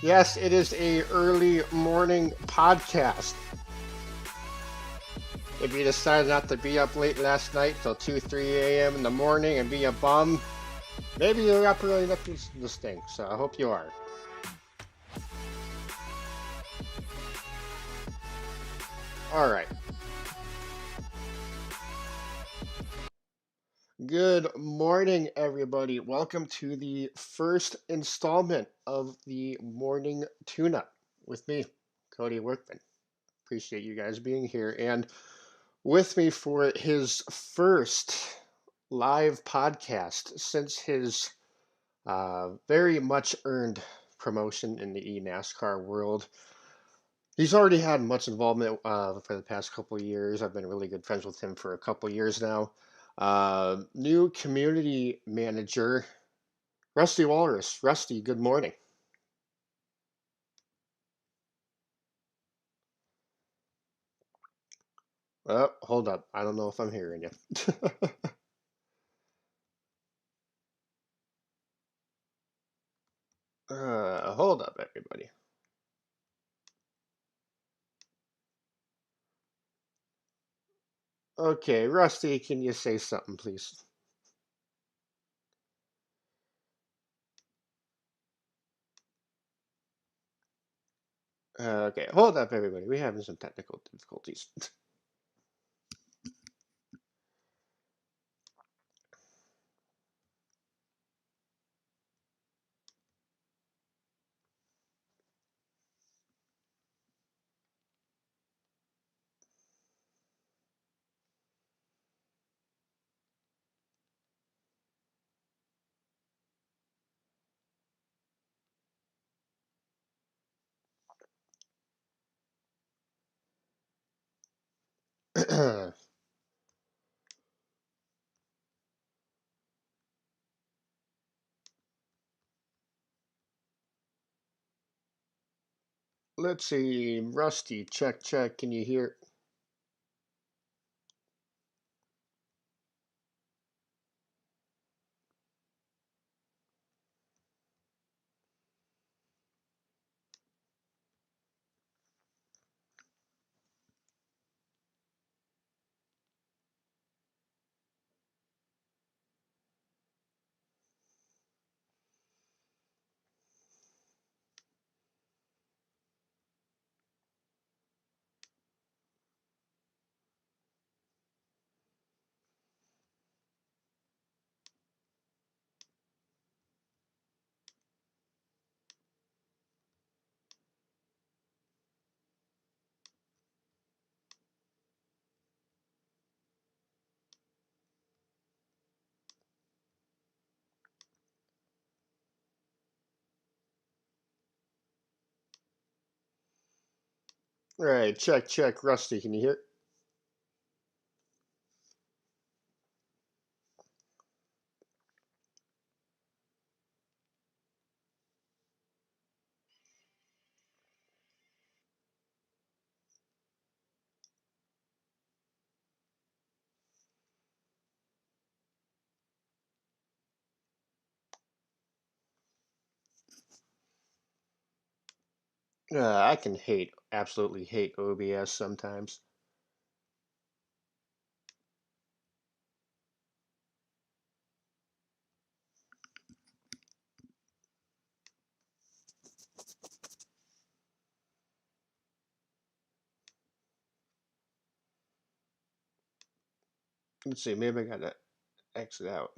Yes, it is a early morning podcast. If you decided not to be up late last night till 2, 3 a.m. in the morning and be a bum, maybe you're up early enough to listen to this thing, so I hope you are. All right. Good morning, everybody. Welcome to the first installment of the Morning Tune-Up with me, Cody Workman. Appreciate you guys being here. And with me for his first live podcast since his very much earned promotion in the eNASCAR world. He's already had much involvement for the past couple of years. I've been really good friends with him for a couple of years now. New community manager, Rusty Walrus. Rusty, good morning. Oh, hold up. I don't know if I'm hearing you. Hold up, everybody. Okay, Rusty, can you say something, please? Okay, hold up, everybody. We're having some technical difficulties. Let's see, Rusty, check, check. Can you hear? All right, check, check. Rusty, can you hear? I can absolutely hate OBS sometimes. Let's see, maybe I gotta exit out.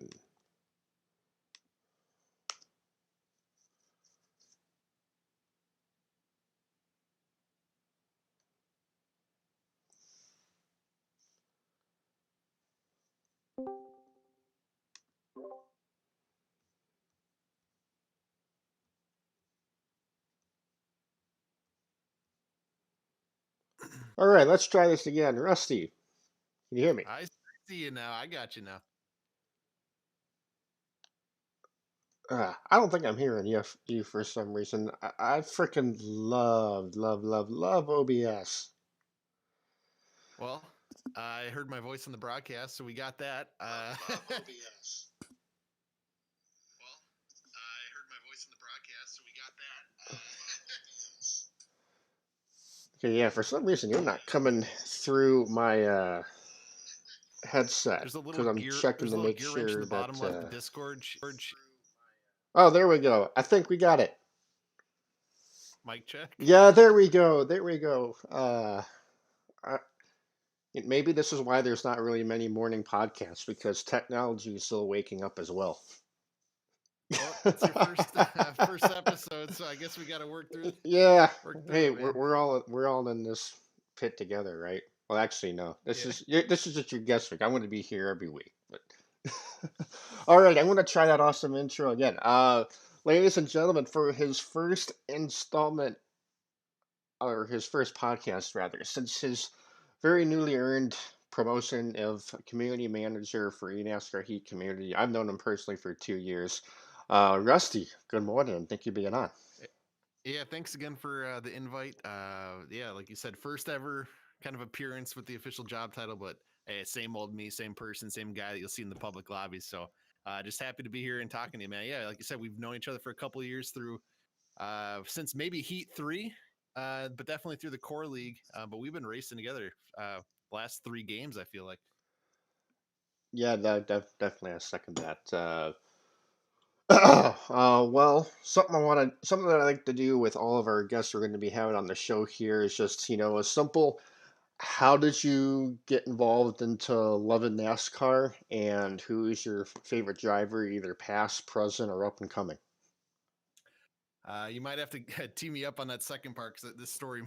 All right, let's try this again. Rusty, can you hear me? I see you now. I got you now. I don't think I'm hearing you for some reason. I freaking love OBS. Well, I heard my voice on the broadcast, so we got that. OBS. Well, I heard my voice in the broadcast, so we got that. Okay, yeah, for some reason you're not coming through my headset because I'm checking There's to a little make gear wrench in sure the that. bottom left of Discord. Oh, there we go. I think we got it. Mic check. Yeah, there we go. There we go. I, maybe this is why there's not really many morning podcasts because technology is still waking up as well. Well, it's your first first episode, so I guess we got to Yeah. work through Hey, it, man. we're all in this pit together, right? Well, actually, no. Yeah. This is just your guest week. I'm going to be here every week, but all right. I'm going to try that awesome intro again. Ladies and gentlemen, for his first installment or his first podcast rather, since his very newly earned promotion of community manager for eNASCAR Heat Community. I've known him personally for 2 years. Rusty, good morning, and thank you for being on. Eh, Yeah, thanks again for the invite. Yeah, like you said, first ever kind of appearance with the official job title, but hey, same old me, same person, same guy that you'll see in the public lobbies. So just happy to be here and talking to you, man. Yeah, like you said, we've known each other for a couple of years through since maybe Heat 3, but definitely through the core league. But we've been racing together last 3 games, I feel like. Yeah, definitely I second that. Well, something that I like to do with all of our guests we're going to be having on the show here is just, a simple, how did you get involved into loving NASCAR and who is your favorite driver, either past, present, or up and coming? You might have to tee me up on that second part because this story,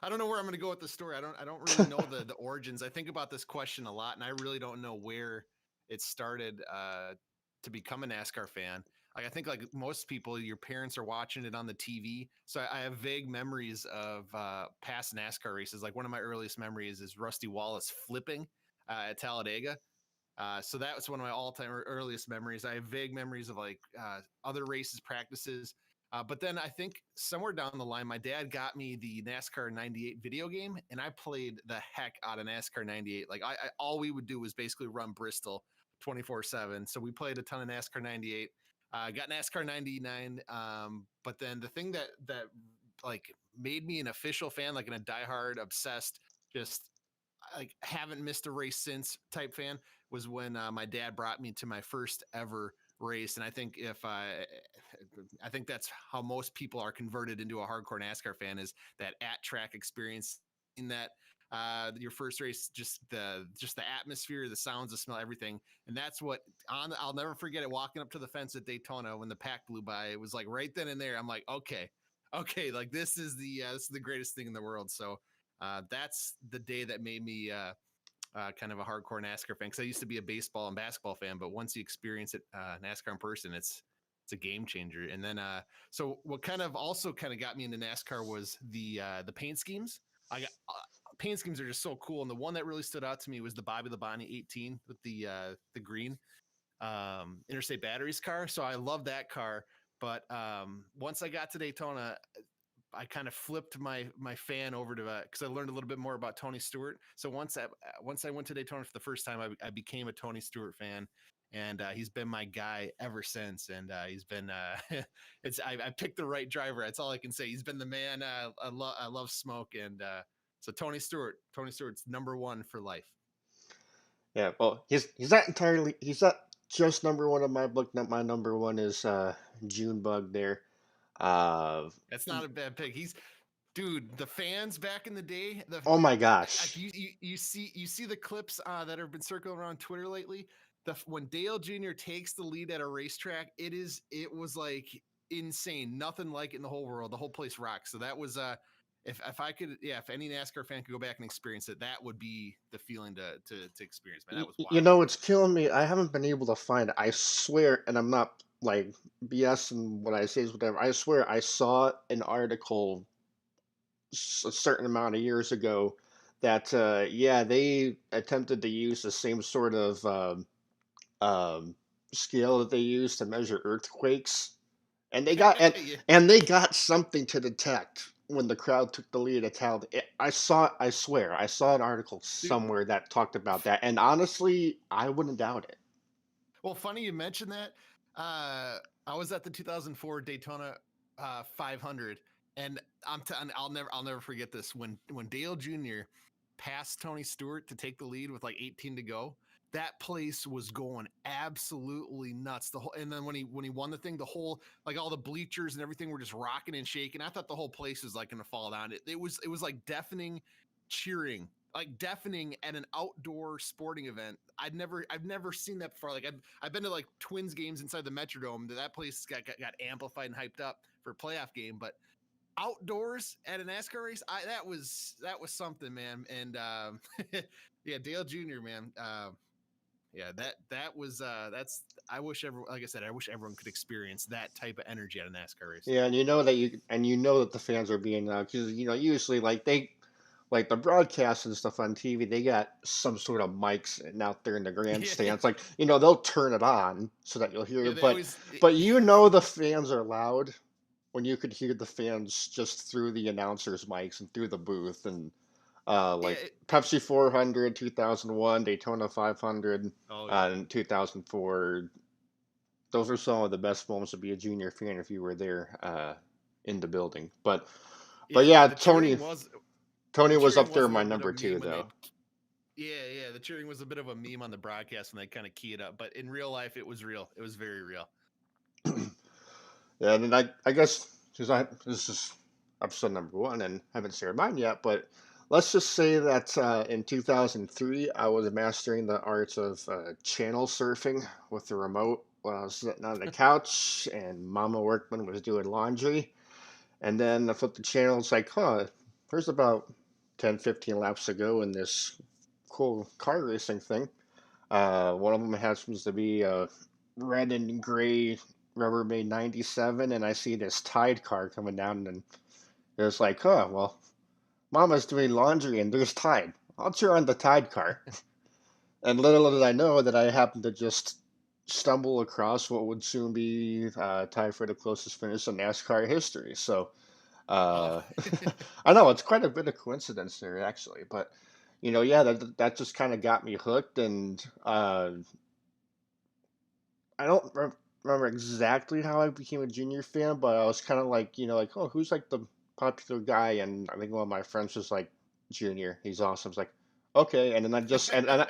I don't know where I'm going to go with the story. I don't really know the origins. I think about this question a lot, and I really don't know where it started to become a NASCAR fan. Like I think, like most people, your parents are watching it on the TV. So I have vague memories of past NASCAR races. Like one of my earliest memories is Rusty Wallace flipping at Talladega. So that was one of my all-time earliest memories. I have vague memories of like other races, practices. But then I think somewhere down the line, my dad got me the NASCAR 98 video game, and I played the heck out of NASCAR 98. Like all we would do was basically run Bristol 24/7. So we played a ton of NASCAR 98. Got NASCAR 99. But then the thing that like made me an official fan, like in a diehard, obsessed, just like haven't missed a race since type fan was when my dad brought me to my first ever race. And I think I think that's how most people are converted into a hardcore NASCAR fan is that at track experience in that your first race, just the atmosphere, the sounds, the smell, everything. And that's what I'll never forget it walking up to the fence at Daytona when the pack blew by. It was like right then and there. I'm like, okay, like this is the greatest thing in the world. So that's the day that made me kind of a hardcore NASCAR fan because I used to be a baseball and basketball fan, but once you experience it NASCAR in person, it's a game changer. And then so what kind of also kind of got me into NASCAR was the paint schemes. I got paint schemes are just so cool, and the one that really stood out to me was the Bobby Labonte 18 with the green Interstate Batteries car. So I love that car. But once I got to Daytona, I kind of flipped my fan over to because I learned a little bit more about Tony Stewart. So once I went to Daytona for the first time, I became a Tony Stewart fan, and he's been my guy ever since. And he's been I picked the right driver. That's all I can say. He's been the man. I love Smoke, and so Tony Stewart's #1 for life. Yeah, well, he's not just number one on my book. My number one is Junebug there. Uh, That's not a bad pick. He's dude, the fans back in the day, oh my like gosh. you see the clips that have been circling around Twitter lately. When Dale Jr. takes the lead at a racetrack, it was like insane. Nothing like it in the whole world. The whole place rocks. So that was if I could, yeah, if any NASCAR fan could go back and experience it, that would be the feeling to experience. Man, that was You wild. know, it's killing me. I haven't been able to find it. I swear, and I'm not like BSing what I say is whatever. I swear I saw an article a certain amount of years ago that yeah, they attempted to use the same sort of um, scale that they use to measure earthquakes, and Yeah. they got something to detect when the crowd took the lead at Tal. I swear, I saw an article Dude, somewhere that talked about that, and honestly, I wouldn't doubt it. well, funny you mentioned that. I was at the 2004 Daytona 500. And I'll never forget this when Dale Jr. passed Tony Stewart to take the lead with like 18 to go. That place was going absolutely nuts. The whole, and then when he won the thing, the whole, like, all the bleachers and everything were just rocking and shaking. I thought the whole place was like going to fall down. It was like deafening cheering, like deafening at an outdoor sporting event. I've never seen that before. Like I've been to like Twins games inside the Metrodome. That place got amplified and hyped up for a playoff game, but outdoors at a NASCAR race, that was something, man. And yeah, Dale Jr., man. Yeah, that was that's I wish everyone, like I said, I wish everyone could experience that type of energy at a NASCAR race. Yeah, and you know that the fans are being because usually like they like the broadcasts and stuff on TV, they got some sort of mics and out there in the Yeah, grandstands. Like they'll turn it on so that you'll hear yeah, it, they but always the fans are loud when you could hear the fans just through the announcers' mics and through the booth and yeah. like Pepsi 400, 2001, Daytona 500, Oh yeah, in 2004. Those are some of the best moments to be a junior fan if you were there in the building. But yeah. yeah, The cheering Tony the was cheering up there was a my little bit of number a two meme when though. they. Yeah, yeah. The cheering was a bit of a meme on the broadcast when they kind of key it up, but in real life, it was real. It was very real. Yeah, and then I guess because I this is episode number one and haven't shared mine yet, but let's just say that in 2003 I was mastering the arts of channel surfing with the remote while I was sitting on the couch and Mama Workman was doing laundry, and then I flipped the channel. It's like, huh, there's about 10, 15 laps to go in this cool car racing thing. One of them happens to be a red and gray Rubbermaid 97, and I see this Tide car coming down, and it's like, huh, well, Mama's doing laundry and there's Tide. I'll cheer on the Tide car. And little did I know that I happened to just stumble across what would soon be tied for the closest finish in NASCAR history. So Oh, uh, I know it's quite a bit of coincidence there, actually, but yeah, that just kind of got me hooked, and I don't remember exactly how I became a junior fan, but I was kind of like, like, oh, who's like the popular guy? And I think one of my friends was like, Junior, he's awesome. I was like, okay, and then I just and then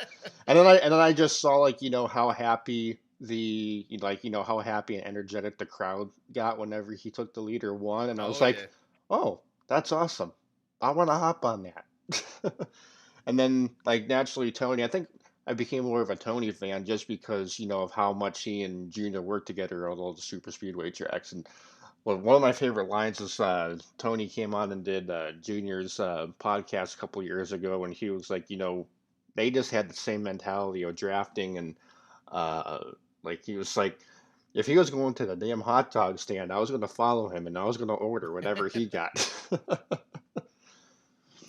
I just saw like how happy how happy and energetic the crowd got whenever he took the lead or won, and I was oh like, yeah. oh, that's awesome. I want to hop on that. And then, like, naturally, Tony, I think I became more of a Tony fan just because, of how much he and Junior worked together on all the super speedway tracks. And well, one of my favorite lines is Tony came on and did Junior's podcast a couple years ago, and he was like, they just had the same mentality of drafting, and uh, like he was like, if he was going to the damn hot dog stand, I was going to follow him and I was going to order whatever he got.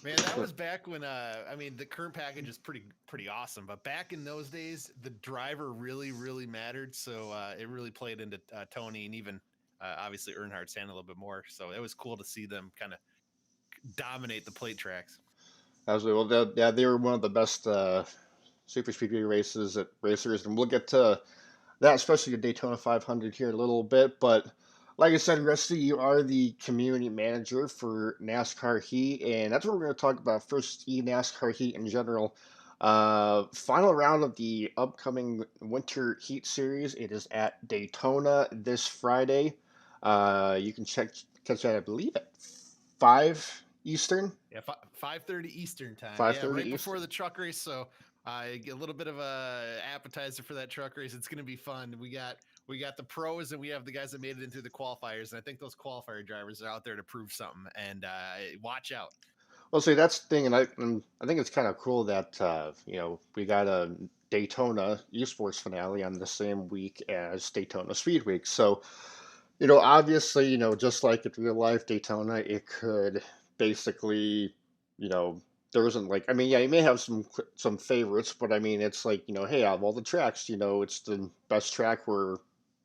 Man, that was back when I mean, the current package is pretty awesome, but back in those days, the driver really mattered. So it really played into Tony, and even obviously Earnhardt's hand a little bit more. So it was cool to see them kind of dominate the plate tracks. Absolutely. Well, yeah, they were one of the best super speedway races at racers, and we'll get to that, especially the Daytona 500 here in a little bit. But like I said, Rusty, you are the community manager for NASCAR Heat, and that's what we're going to talk about first. eNASCAR Heat in general. Final round of the upcoming Winter Heat Series. It is at Daytona this Friday. You can catch that, I believe, at 5 Eastern. Yeah, 5:30 Eastern time. Five Yeah, thirty right before Eastern. the truck race. So get a little bit of a appetizer for that truck race. It's going to be fun. We got the pros and we have the guys that made it into the qualifiers, and I think those qualifier drivers are out there to prove something. And watch out. Well, see, that's the thing, and I think it's kind of cool that we got a Daytona esports finale on the same week as Daytona Speed Week. So, obviously, just like in real life Daytona, it could basically, you know, there isn't like, I mean, yeah, you may have some favorites, but I mean, it's like, hey, out of all the tracks, it's the best track where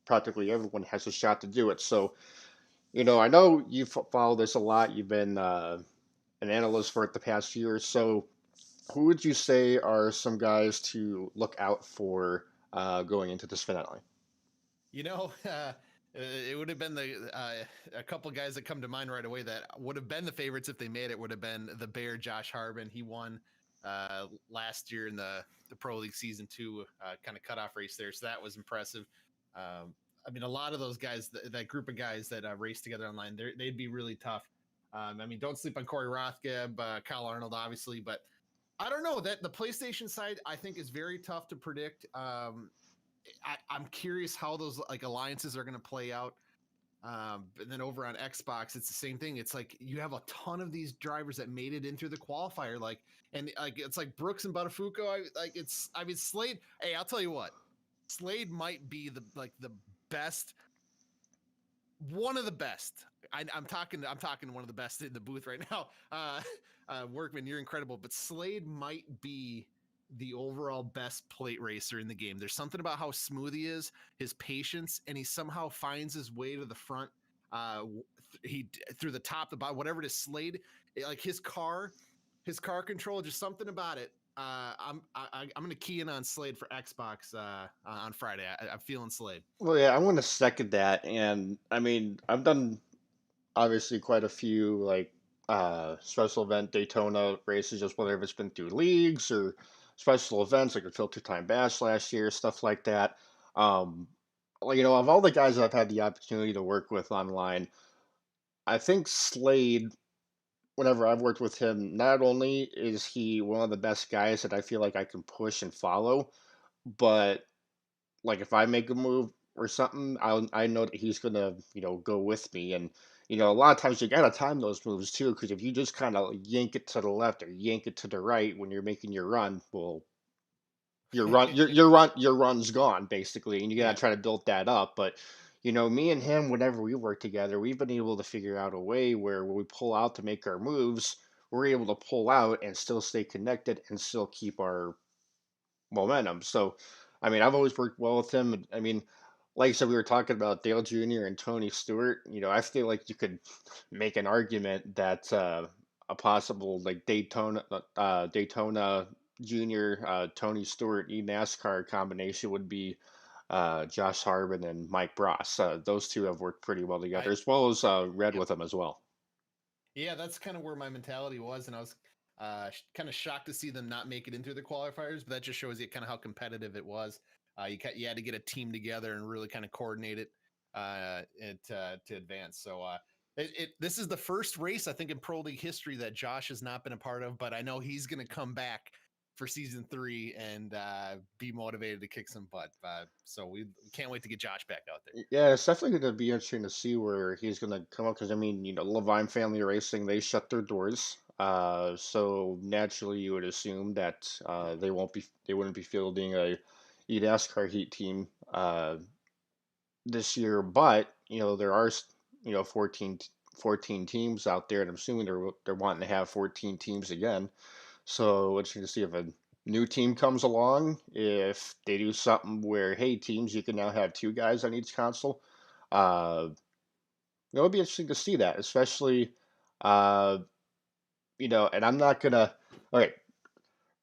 practically everyone has a shot to do it. So, I know you've followed this a lot. You've been an analyst for it the past year. So, who would you say are some guys to look out for going into this finale? You know, It would have been a couple guys that come to mind right away that would have been the favorites if they made it. Would have been the Bear Josh Harbin. He won last year in the Pro League Season 2 kind of cutoff race there, so that was impressive. I mean, a lot of those guys, that group of guys that race together online, they'd be really tough. I mean, don't sleep on Corey Rothgeb, Kyle Arnold, obviously, but I don't know that the PlayStation side I think is very tough to predict. I'm curious how those like alliances are going to play out. And then over on Xbox, it's the same thing. It's like you have a ton of these drivers that made it into the qualifier, like, and like it's like Brooks and Buttafuoco. I mean, Slade. Hey, I'll tell you what, Slade might be the best, one of the best. I'm talking one of the best in the booth right now. Workman, you're incredible, but Slade might be the overall best plate racer in the game. There's something about how smooth he is, his patience, and he somehow finds his way to the front. He through the top, the bottom, whatever it is. Slade, like his car control, just something about it. I'm going to key in on Slade for Xbox on Friday. I'm feeling Slade. Well, yeah, I'm going to second that. And I mean, I've done obviously quite a few like special event Daytona races, just whether it's been through leagues or special events like the Filter Time Bash last year, stuff like that. Um, well, of all the guys that I've had the opportunity to work with online, I think Slade, whenever I've worked with him, not only is he one of the best guys that I feel like I can push and follow, but like if I make a move or something, I know that he's gonna go with me. And a lot of times you gotta time those moves too, because if you just kind of yank it to the left or yank it to the right when you're making your run, well, your run's gone basically, and you gotta Yeah. try to build that up. But me and him, whenever we work together, we've been able to figure out a way where when we pull out to make our moves, we're able to pull out and still stay connected and still keep our momentum. So, I mean, I've always worked well with him. I mean, like I said, we were talking about Dale Jr. and Tony Stewart. I feel like you could make an argument that a possible like Daytona Jr. Tony Stewart eNASCAR combination would be Josh Harbin and Mike Bross. Those two have worked pretty well together, I as well as Red Yep. with them as well. Yeah, that's kind of where my mentality was, and I was kind of shocked to see them not make it into the qualifiers. But that just shows you kind of how competitive it was. You had to get a team together and really kind of coordinate it to advance. So this is the first race I think in Pro League history that Josh has not been a part of, but I know he's going to come back for season 3 and be motivated to kick some butt. So we can't wait to get Josh back out there. Yeah, it's definitely going to be interesting to see where he's going to come up because I mean, Levine Family Racing, they shut their doors. So naturally, you would assume that they wouldn't be fielding a eNASCAR Heat team this year. But there are 14 teams out there, and I'm assuming they're wanting to have 14 teams again. So interesting to see if a new team comes along, if they do something where, hey, teams, you can now have two guys on each console. Uh, it'll be interesting to see that, especially, uh, and I'm not gonna. All right,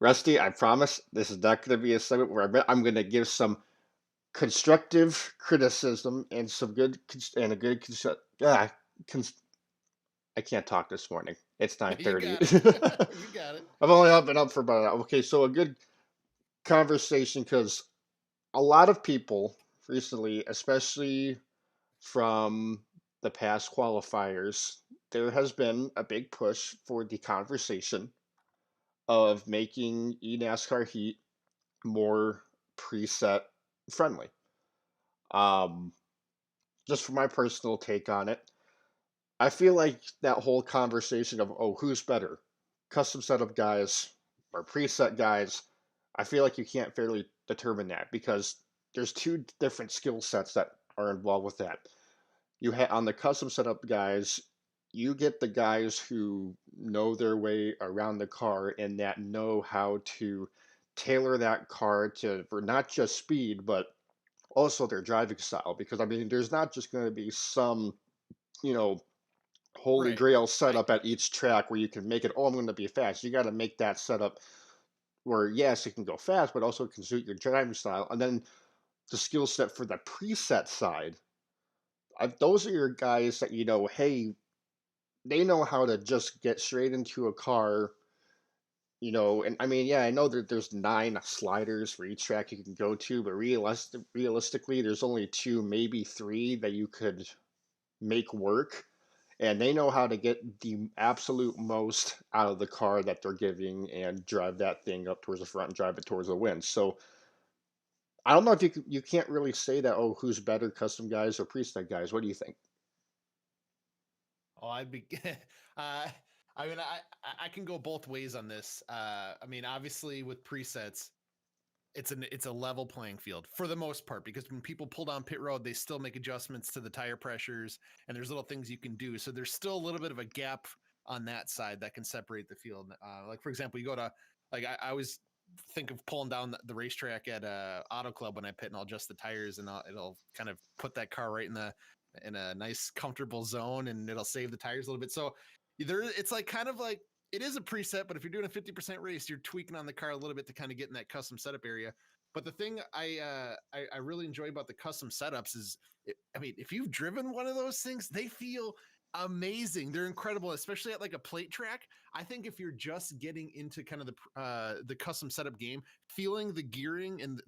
Rusty, I promise this is not gonna be a segment where I'm gonna give some constructive criticism and some and a good cons- I can't talk this morning. It's You 9:30. got it. You got it. I've only been up for about an hour. Okay, so a good conversation because a lot of people recently, especially from the past qualifiers, there has been a big push for the conversation of making eNASCAR Heat more preset friendly. Um, just for my personal take on it, I feel like that whole conversation of, oh, who's better, custom setup guys or preset guys, I feel like you can't fairly determine that because there's two different skill sets that are involved with that. On the custom setup guys, you get the guys who know their way around the car and that know how to tailor that car to for not just speed but also their driving style. Because I mean, there's not just going to be some you know holy Right. grail I setup at each track where you can make it. Oh, I'm going to be fast. You got to make that setup where yes, it can go fast, but also it can suit your driving style. And then the skill set for the preset side, those are your guys that hey, they know how to just get straight into a car. And I mean, yeah, I know that there's 9 sliders for each track you can go to, but realistically, there's only two, maybe three that you could make work. And they know how to get the absolute most out of the car that they're giving and drive that thing up towards the front and drive it towards the wind. So I don't know if you can't really say that, oh, who's better, custom guys or preset guys. What do you think? Oh, I'd be. uh, I mean, I can go both ways on this. I mean, obviously with presets, it's a level playing field for the most part because when people pull down pit road, they still make adjustments to the tire pressures and there's little things you can do. So there's still a little bit of a gap on that side that can separate the field. Like for example, you go to like I always think of pulling down the racetrack at Auto Club when I pit and I'll adjust the tires and it'll kind of put that car right in a nice comfortable zone and it'll save the tires a little bit. So it's like kind of like it is a preset, but if you're doing a 50% race, you're tweaking on the car a little bit to kind of get in that custom setup area. But the thing I really enjoy about the custom setups is, I mean, if you've driven one of those things, they feel amazing. They're incredible, especially at like a plate track. I think if you're just getting into kind of the custom setup game, feeling the gearing and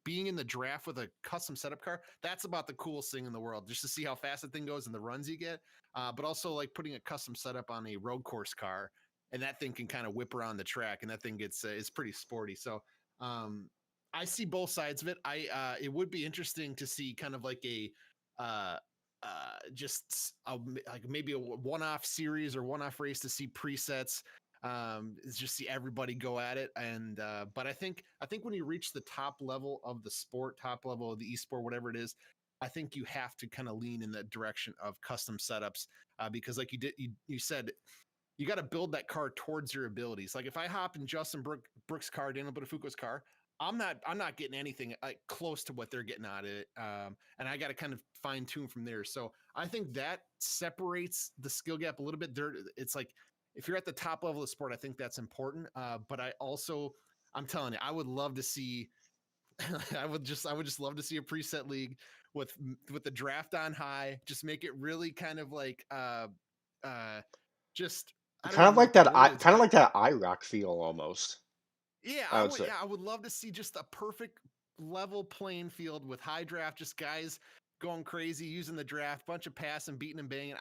being in the draft with a custom setup car, that's about the coolest thing in the world. Just to see how fast the thing goes and the runs you get, but also like putting a custom setup on a road course car, and that thing can kind of whip around the track, and that thing gets is pretty sporty. So um, I see both sides of it. It would be interesting to see kind of like a uh, just like maybe a one-off series or one-off race to see presets. Is just see everybody go at it, and but I think when you reach the top level of the sport, top level of the esport, whatever it is, I think you have to kind of lean in the direction of custom setups because, like you said, you got to build that car towards your abilities. Like if I hop in Brooks' car, Daniel Buttafuoco's car, I'm not getting anything like close to what they're getting out of it, and I got to kind of fine tune from there. So I think that separates the skill gap a little bit. It's like if you're at the top level of the sport, I think that's important. But I'm telling you, I would love to see I would just love to see a preset league with with the draft on high. Just make it really kind of like uh just I don't Kind even of know like what the that, word is, kind of but like that IROC feel almost. yeah, I would say. I would love to see just a perfect level playing field with high draft, just guys going crazy using the draft, bunch of passing, beating and banging.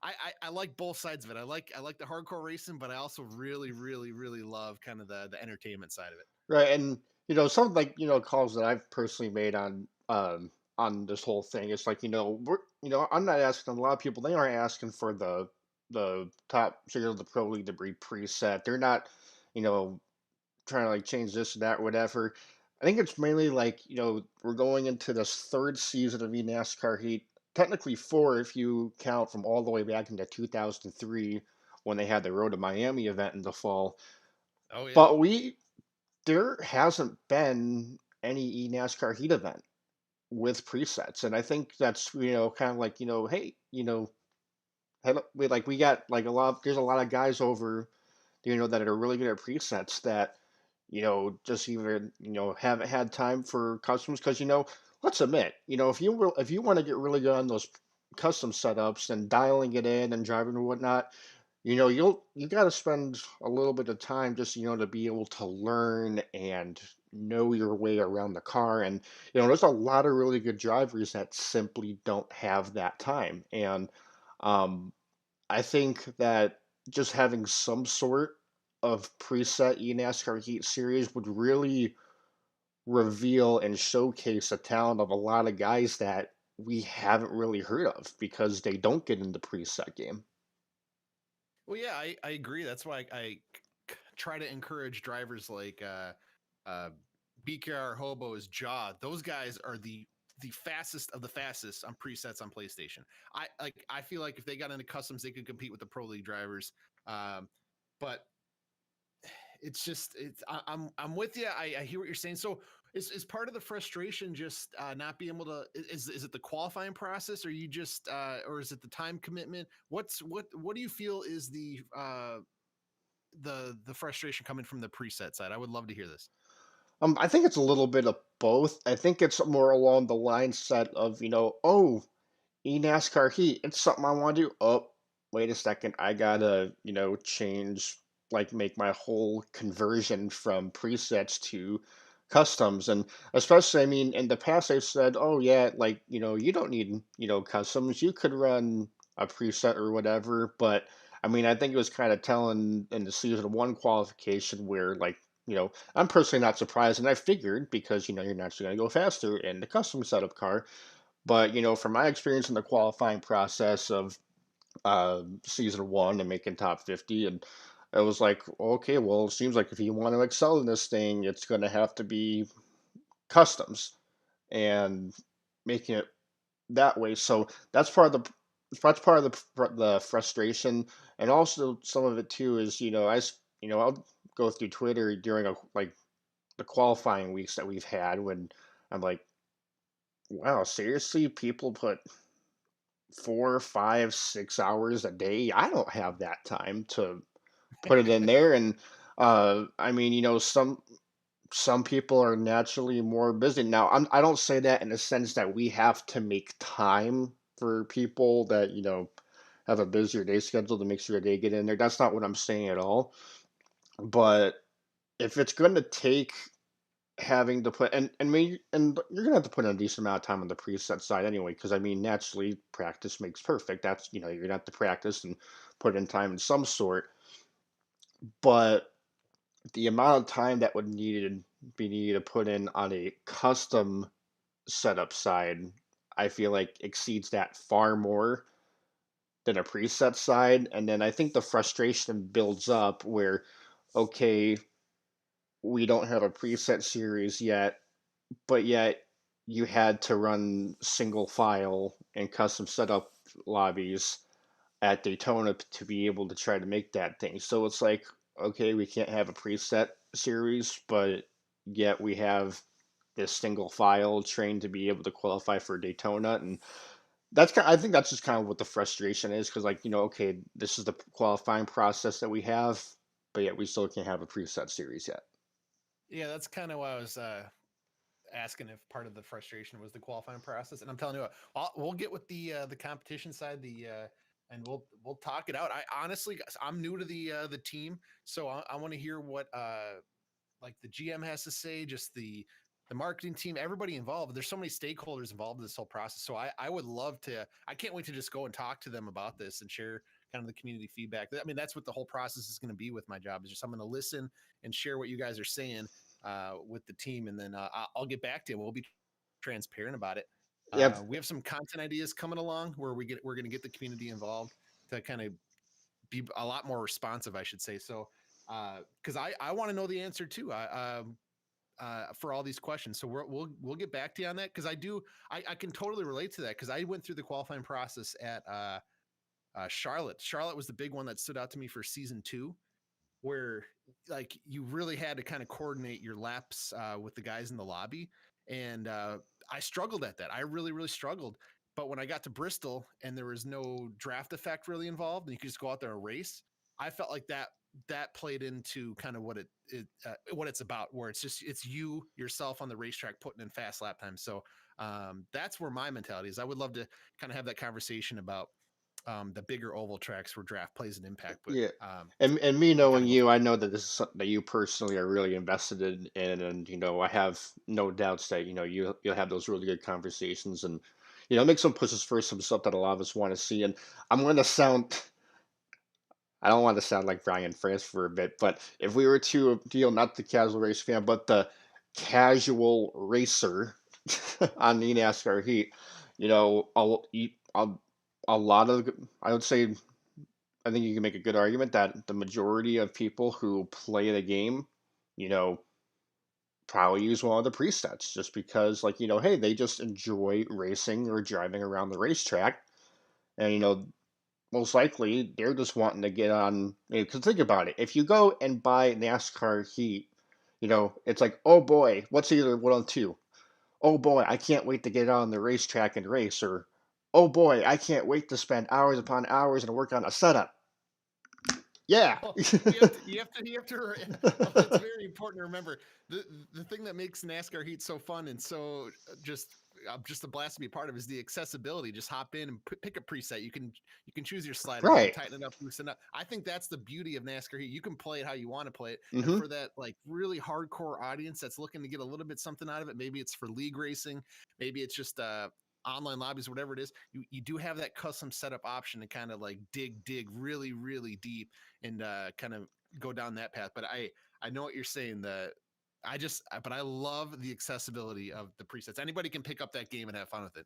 I like both sides of it. I like the hardcore racing, but I also really love kind of the entertainment side of it. Right, and some like calls that I've personally made on this whole thing. It's like I'm not asking a lot of people. They aren't asking for the top figure of the pro league to be preset. They're not you know trying to like change this and that, whatever. I think it's mainly like we're going into this third season of eNASCAR Heat. Technically four if you count from all the way back into 2003 when they had the Road to Miami event in the fall. Oh yeah. But there hasn't been any eNASCAR Heat event with presets, and I think that's kind of like hey we got like there's a lot of guys over that are really good at presets that just even haven't had time for customs because let's admit if you want to get really good on those custom setups and dialing it in and driving and whatnot, you got to spend a little bit of time just to be able to learn and know your way around the car. And there's a lot of really good drivers that simply don't have that time. And um I think that just having some sort of preset eNASCAR Heat series would really reveal and showcase the talent of a lot of guys that we haven't really heard of because they don't get in the preset game. Well, yeah, I agree. That's why try to encourage drivers like uh, BKR Hobo's Jaw. Those guys are the fastest of the fastest on presets on PlayStation. I feel like if they got into customs, they could compete with the pro league drivers. Um, but it's just I'm with you. I hear what you're saying. So is part of the frustration just not being able to is it the qualifying process or you just or is it the time commitment? What do you feel is the frustration coming from the preset side? I would love to hear this. I think it's a little bit of both. I think it's more along the line set of, oh, eNASCAR Heat. It's something I want to do. Oh, wait a second. I gotta, change, like make my whole conversion from presets to customs. And especially, I mean, in the past, I've said, oh, yeah, like, you don't need, customs. You could run a preset or whatever. But I mean, I think it was kind of telling in the season one qualification where, like, I'm personally not surprised. And I figured because, you're naturally going to go faster in the custom setup car. But from my experience in the qualifying process of season one and making top 50, and it was like, okay, well, it seems like if you want to excel in this thing, it's going to have to be customs and making it that way. So that's part of the frustration, and also some of it too is I'll go through Twitter during the qualifying weeks that we've had when I'm like, wow, seriously, people put 4, 5, 6 hours a day. I don't have that time to put it in there. And I mean, some people are naturally more busy. Now, I don't say that in the sense that we have to make time for people that have a busier day schedule to make sure they get in there. That's not what I'm saying at all. But if it's going to take having to put and you're gonna have to put in a decent amount of time on the preset side anyway, because I mean naturally practice makes perfect. That's you're gonna have to practice and put in time in some sort, but the amount of time that would be needed to put in on a custom setup side, I feel like exceeds that far more than a preset side. And then I think the frustration builds up where, okay, we don't have a preset series yet, but yet you had to run single file and custom setup lobbies at Daytona to be able to try to make that thing. So it's like, okay, we can't have a preset series, but yet we have this single file trained to be able to qualify for Daytona. And I think that's just kind of what the frustration is, because like, okay, this is the qualifying process that we have, but yet we still can't have a preset series yet. Yeah, that's kind of why I was asking if part of the frustration was the qualifying process. And I'm telling you what, we'll get with the competition side, and we'll talk it out. I honestly, guys, I'm new to the team, so I want to hear what like the GM has to say, just the marketing team, everybody involved. There's so many stakeholders involved in this whole process. So I would love to. I can't wait to just go and talk to them about this and share kind of the community feedback. I mean, that's what the whole process is going to be with my job. Is just I'm going to listen and share what you guys are saying with the team, and then I'll get back to you. We'll be transparent about it. Yep. We have some content ideas coming along where we're going to get the community involved to kind of be a lot more responsive, I should say. So, because I want to know the answer too. For all these questions. So we'll get back to you on that because I can totally relate to that because I went through the qualifying process at Charlotte. Charlotte was the big one that stood out to me for season two, where like you really had to kind of coordinate your laps with the guys in the lobby, and I struggled at that. I really struggled. But when I got to Bristol and there was no draft effect really involved, and you could just go out there and race, I felt like that played into kind of what it's about, where it's you yourself on the racetrack putting in fast lap times. So that's where my mentality is. I would love to kind of have that conversation about the bigger oval tracks where draft plays an impact, but Yeah. And me we kind knowing of go you, from I there. know that this is something that you personally are really invested in, and I have no doubts that you'll have those really good conversations, and make some pushes for some stuff that a lot of us want to see. And I'm going to sound I don't want to sound like Brian France for a bit, but if we were to deal not the casual race fan, but the casual racer on the NASCAR Heat, a, a lot of I would say I think you can make a good argument that the majority of people who play the game, you know, probably use one of the presets just because, like, hey, they just enjoy racing or driving around the racetrack. And, most likely they're just wanting to get on. Because think about it. If you go and buy NASCAR Heat, it's like, oh boy, what's either one of two? Oh boy, I can't wait to get on the racetrack and race. Or, oh boy, I can't wait to spend hours upon hours and work on a setup. Yeah. Well, you have to. It's very important to remember the thing that makes NASCAR Heat so fun and so just just a blast to be a part of is the accessibility. Just hop in and pick a preset. You can choose your slider. You can Right. tighten it up, loosen up. I think that's the beauty of NASCAR Heat. You can play it how you want to play it. And Hmm. for that like really hardcore audience that's looking to get a little bit something out of it, maybe it's for league racing, maybe it's just online lobbies, whatever it is, you do have that custom setup option to kind of like dig really, really deep and kind of go down that path. But I know what you're saying. But I love the accessibility of the presets. Anybody can pick up that game and have fun with it.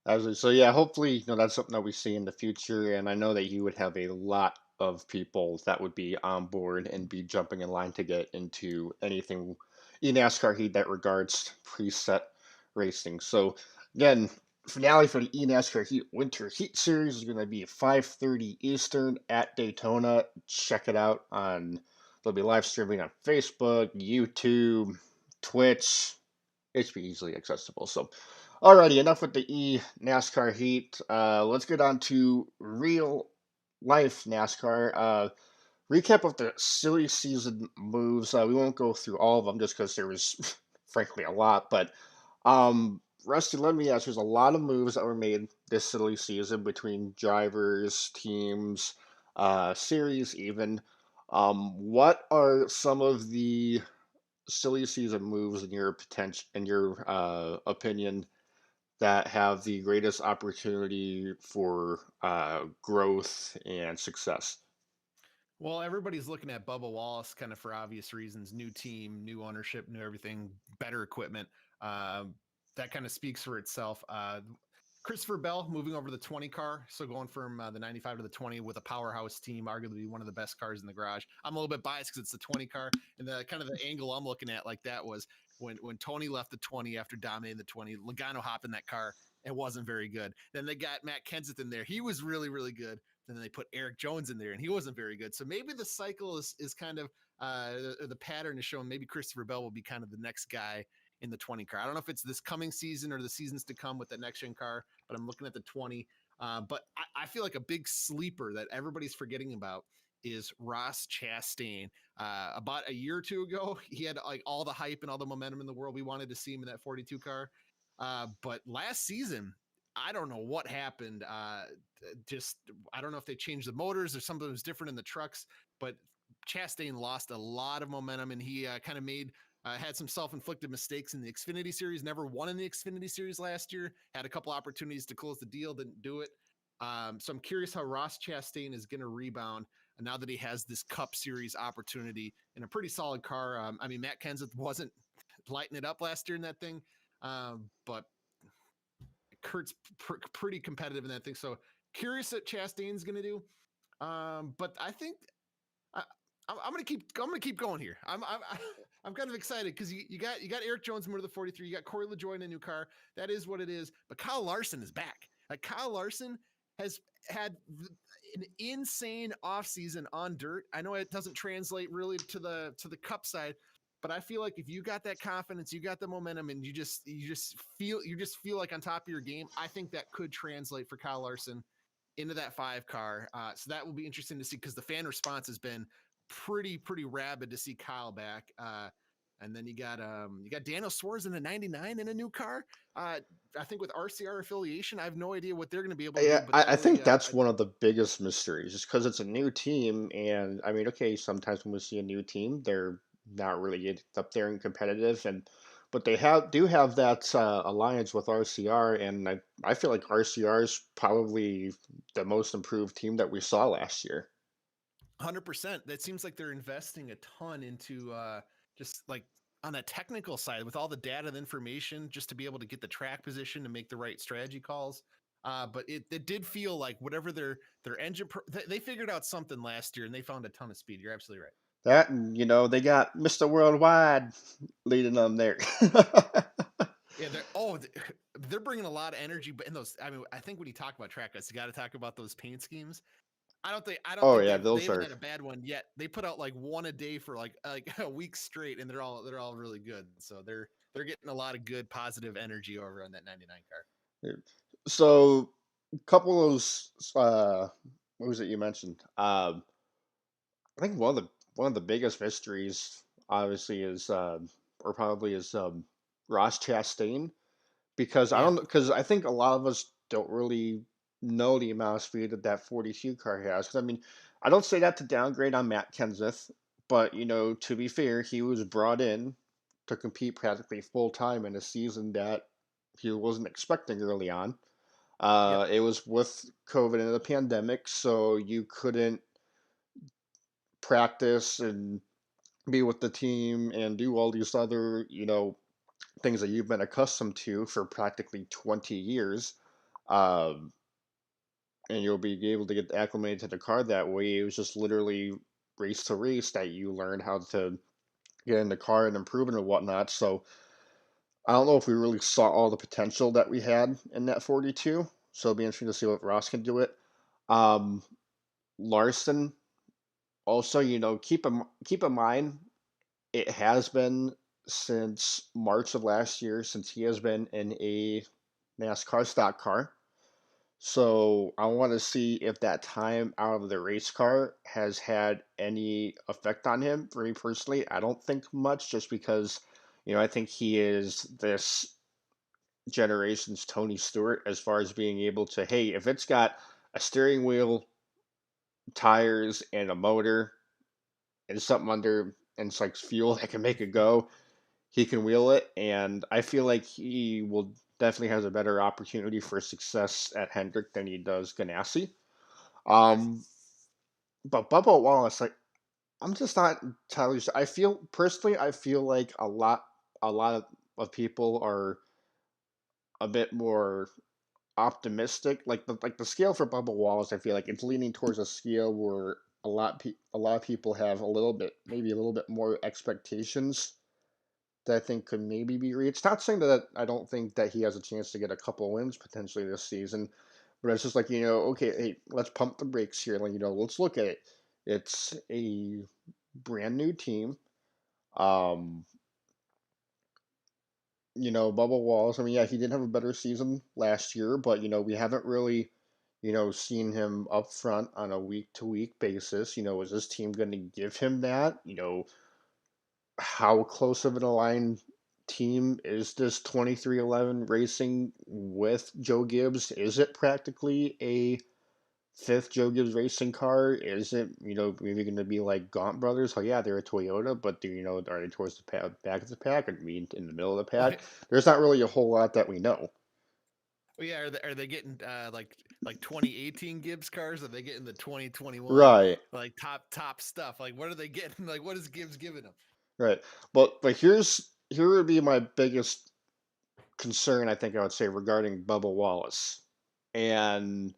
Absolutely. So yeah, hopefully, that's something that we see in the future, and I know that you would have a lot of people that would be on board and be jumping in line to get into anything eNASCAR Heat that regards preset racing. So again, finale for the eNASCAR Heat Winter Heat Series is going to be 5:30 Eastern at Daytona. Check it out on. They'll be live streaming on Facebook, YouTube, Twitch. It should be easily accessible. So, alrighty, enough with the NASCAR Heat. Let's get on to real life NASCAR. Recap of the silly season moves. We won't go through all of them just because there was, frankly, a lot. But Rusty, let me ask. There's a lot of moves that were made this silly season between drivers, teams, series, even. What are some of the silly season moves in your opinion that have the greatest opportunity for growth and success? Well, everybody's looking at Bubba Wallace kind of for obvious reasons. New team, new ownership, new everything, better equipment. That kind of speaks for itself. Christopher Bell moving over to the 20 car. So going from the 95 to the 20 with a powerhouse team, arguably one of the best cars in the garage. I'm a little bit biased because it's the 20 car. And the kind of the angle I'm looking at like that was when Tony left the 20 after dominating the 20, Logano hopped in that car. It wasn't very good. Then they got Matt Kenseth in there. He was really, really good. And then they put Eric Jones in there, and he wasn't very good. So maybe the cycle is kind of the pattern is showing. Maybe Christopher Bell will be kind of the next guy in the 20 car. I don't know if it's this coming season or the seasons to come with that next gen car, but I'm looking at the 20. But I feel like a big sleeper that everybody's forgetting about is Ross Chastain. About a year or two ago, he had like all the hype and all the momentum in the world. We wanted to see him in that 42 car. But last season, I don't know what happened. Just I don't know if they changed the motors or something was different in the trucks, but Chastain lost a lot of momentum and he kind of had some self-inflicted mistakes in the Xfinity Series. Never won in the Xfinity Series last year. Had a couple opportunities to close the deal, didn't do it. So I'm curious how Ross Chastain is going to rebound now that he has this Cup Series opportunity in a pretty solid car. I mean, Matt Kenseth wasn't lighting it up last year in that thing, but Kurt's pretty competitive in that thing. So curious what Chastain's going to do. But I think I, I'm gonna keep going here. I'm kind of excited because you got Eric Jones more to the 43. You got Corey LaJoie in a new car. That is what it is. But Kyle Larson is back. Like Kyle Larson has had an insane offseason on dirt. I know it doesn't translate really to the Cup side, but I feel like if you got that confidence, you got the momentum, and you just feel like on top of your game. I think that could translate for Kyle Larson into that 5 car. So that will be interesting to see because the fan response has been pretty rabid to see Kyle back. And then you got Daniel Suarez in a 99 in a new car. I think with RCR affiliation, I have no idea what they're going to be able to Yeah, do, but I that think really that's one of the biggest mysteries, just because it's a new team, and I mean, okay, sometimes when we see a new team, they're not really up there and competitive, and but they have that alliance with RCR, and I feel like RCR is probably the most improved team that we saw last year. 100%. That seems like they're investing a ton into just like on the technical side with all the data and information just to be able to get the track position to make the right strategy calls. But it did feel like whatever their engine they figured out something last year and they found a ton of speed. You're absolutely right. That and they got Mr. Worldwide leading them there. Yeah, they're bringing a lot of energy, but in those, I mean, I think when you talk about track guys, you got to talk about those paint schemes. I don't Oh think yeah, they those haven't are. had a bad one yet. They put out like one a day for like a week straight, and they're all really good. So they're getting a lot of good positive energy over on that 99 car. So, a couple of those. What was it you mentioned? I think one of the biggest mysteries, obviously, is or probably is Ross Chastain because I Yeah. don't because I think a lot of us don't really know the amount of speed that that 42 car has. 'Cause, I mean, I don't say that to downgrade on Matt Kenseth, but to be fair, he was brought in to compete practically full time in a season that he wasn't expecting early on. Yep. It was with COVID and the pandemic, so you couldn't practice and be with the team and do all these other, things that you've been accustomed to for practically 20 years. Um, and you'll be able to get acclimated to the car that way. It was just literally race to race that you learned how to get in the car and improve it and whatnot. So I don't know if we really saw all the potential that we had in that 42. So it'll be interesting to see what Ross can do it. Um, Larson, also, keep in mind it has been since March of last year since he has been in a NASCAR stock car. So I want to see if that time out of the race car has had any effect on him. For me personally, I don't think much, just because, I think he is this generation's Tony Stewart as far as being able to, hey, if it's got a steering wheel, tires, and a motor, and something under, and it's like fuel that can make it go, he can wheel it. And I feel like he will definitely has a better opportunity for success at Hendrick than he does Ganassi. Um, but Bubba Wallace, like, I'm just not entirely sure. I feel like a lot of people are a bit more optimistic. Like the scale for Bubba Wallace, I feel like it's leaning towards a scale where a lot of people have a little bit, maybe a little bit more expectations that I think could maybe be reached. Not saying that I don't think that he has a chance to get a couple wins potentially this season, but it's just like, okay, hey, let's pump the brakes here. Like, let's look at it. It's a brand new team. Um, Bubba Wallace. I mean, yeah, he did have a better season last year, but we haven't really, seen him up front on a week to week basis. Is this team going to give him that? How close of an aligned team is this 2311 Racing with Joe Gibbs? Is it practically a fifth Joe Gibbs racing car? Is it, maybe going to be like Gaunt Brothers? Oh, yeah, they're a Toyota, but are they towards the back of the pack? I mean, in the middle of the pack? There's not really a whole lot that we know. Well, yeah, are they getting like 2018 Gibbs cars? Are they getting the 2021 Right, like top stuff? Like what are they getting? Like what is Gibbs giving them? right. But here would be my biggest concern, I think I would say, regarding Bubba Wallace. And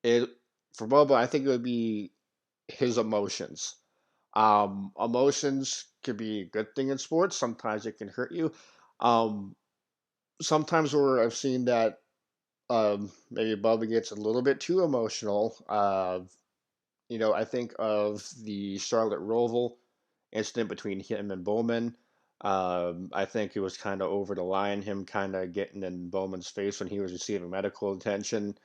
it for Bubba, I think it would be his emotions. Emotions could be a good thing in sports. Sometimes it can hurt you. Um, Sometimes where I've seen that maybe Bubba gets a little bit too emotional. I think of the Charlotte Roval incident between him and Bowman. I think it was kind of over the line, him kind of getting in Bowman's face when he was receiving medical attention.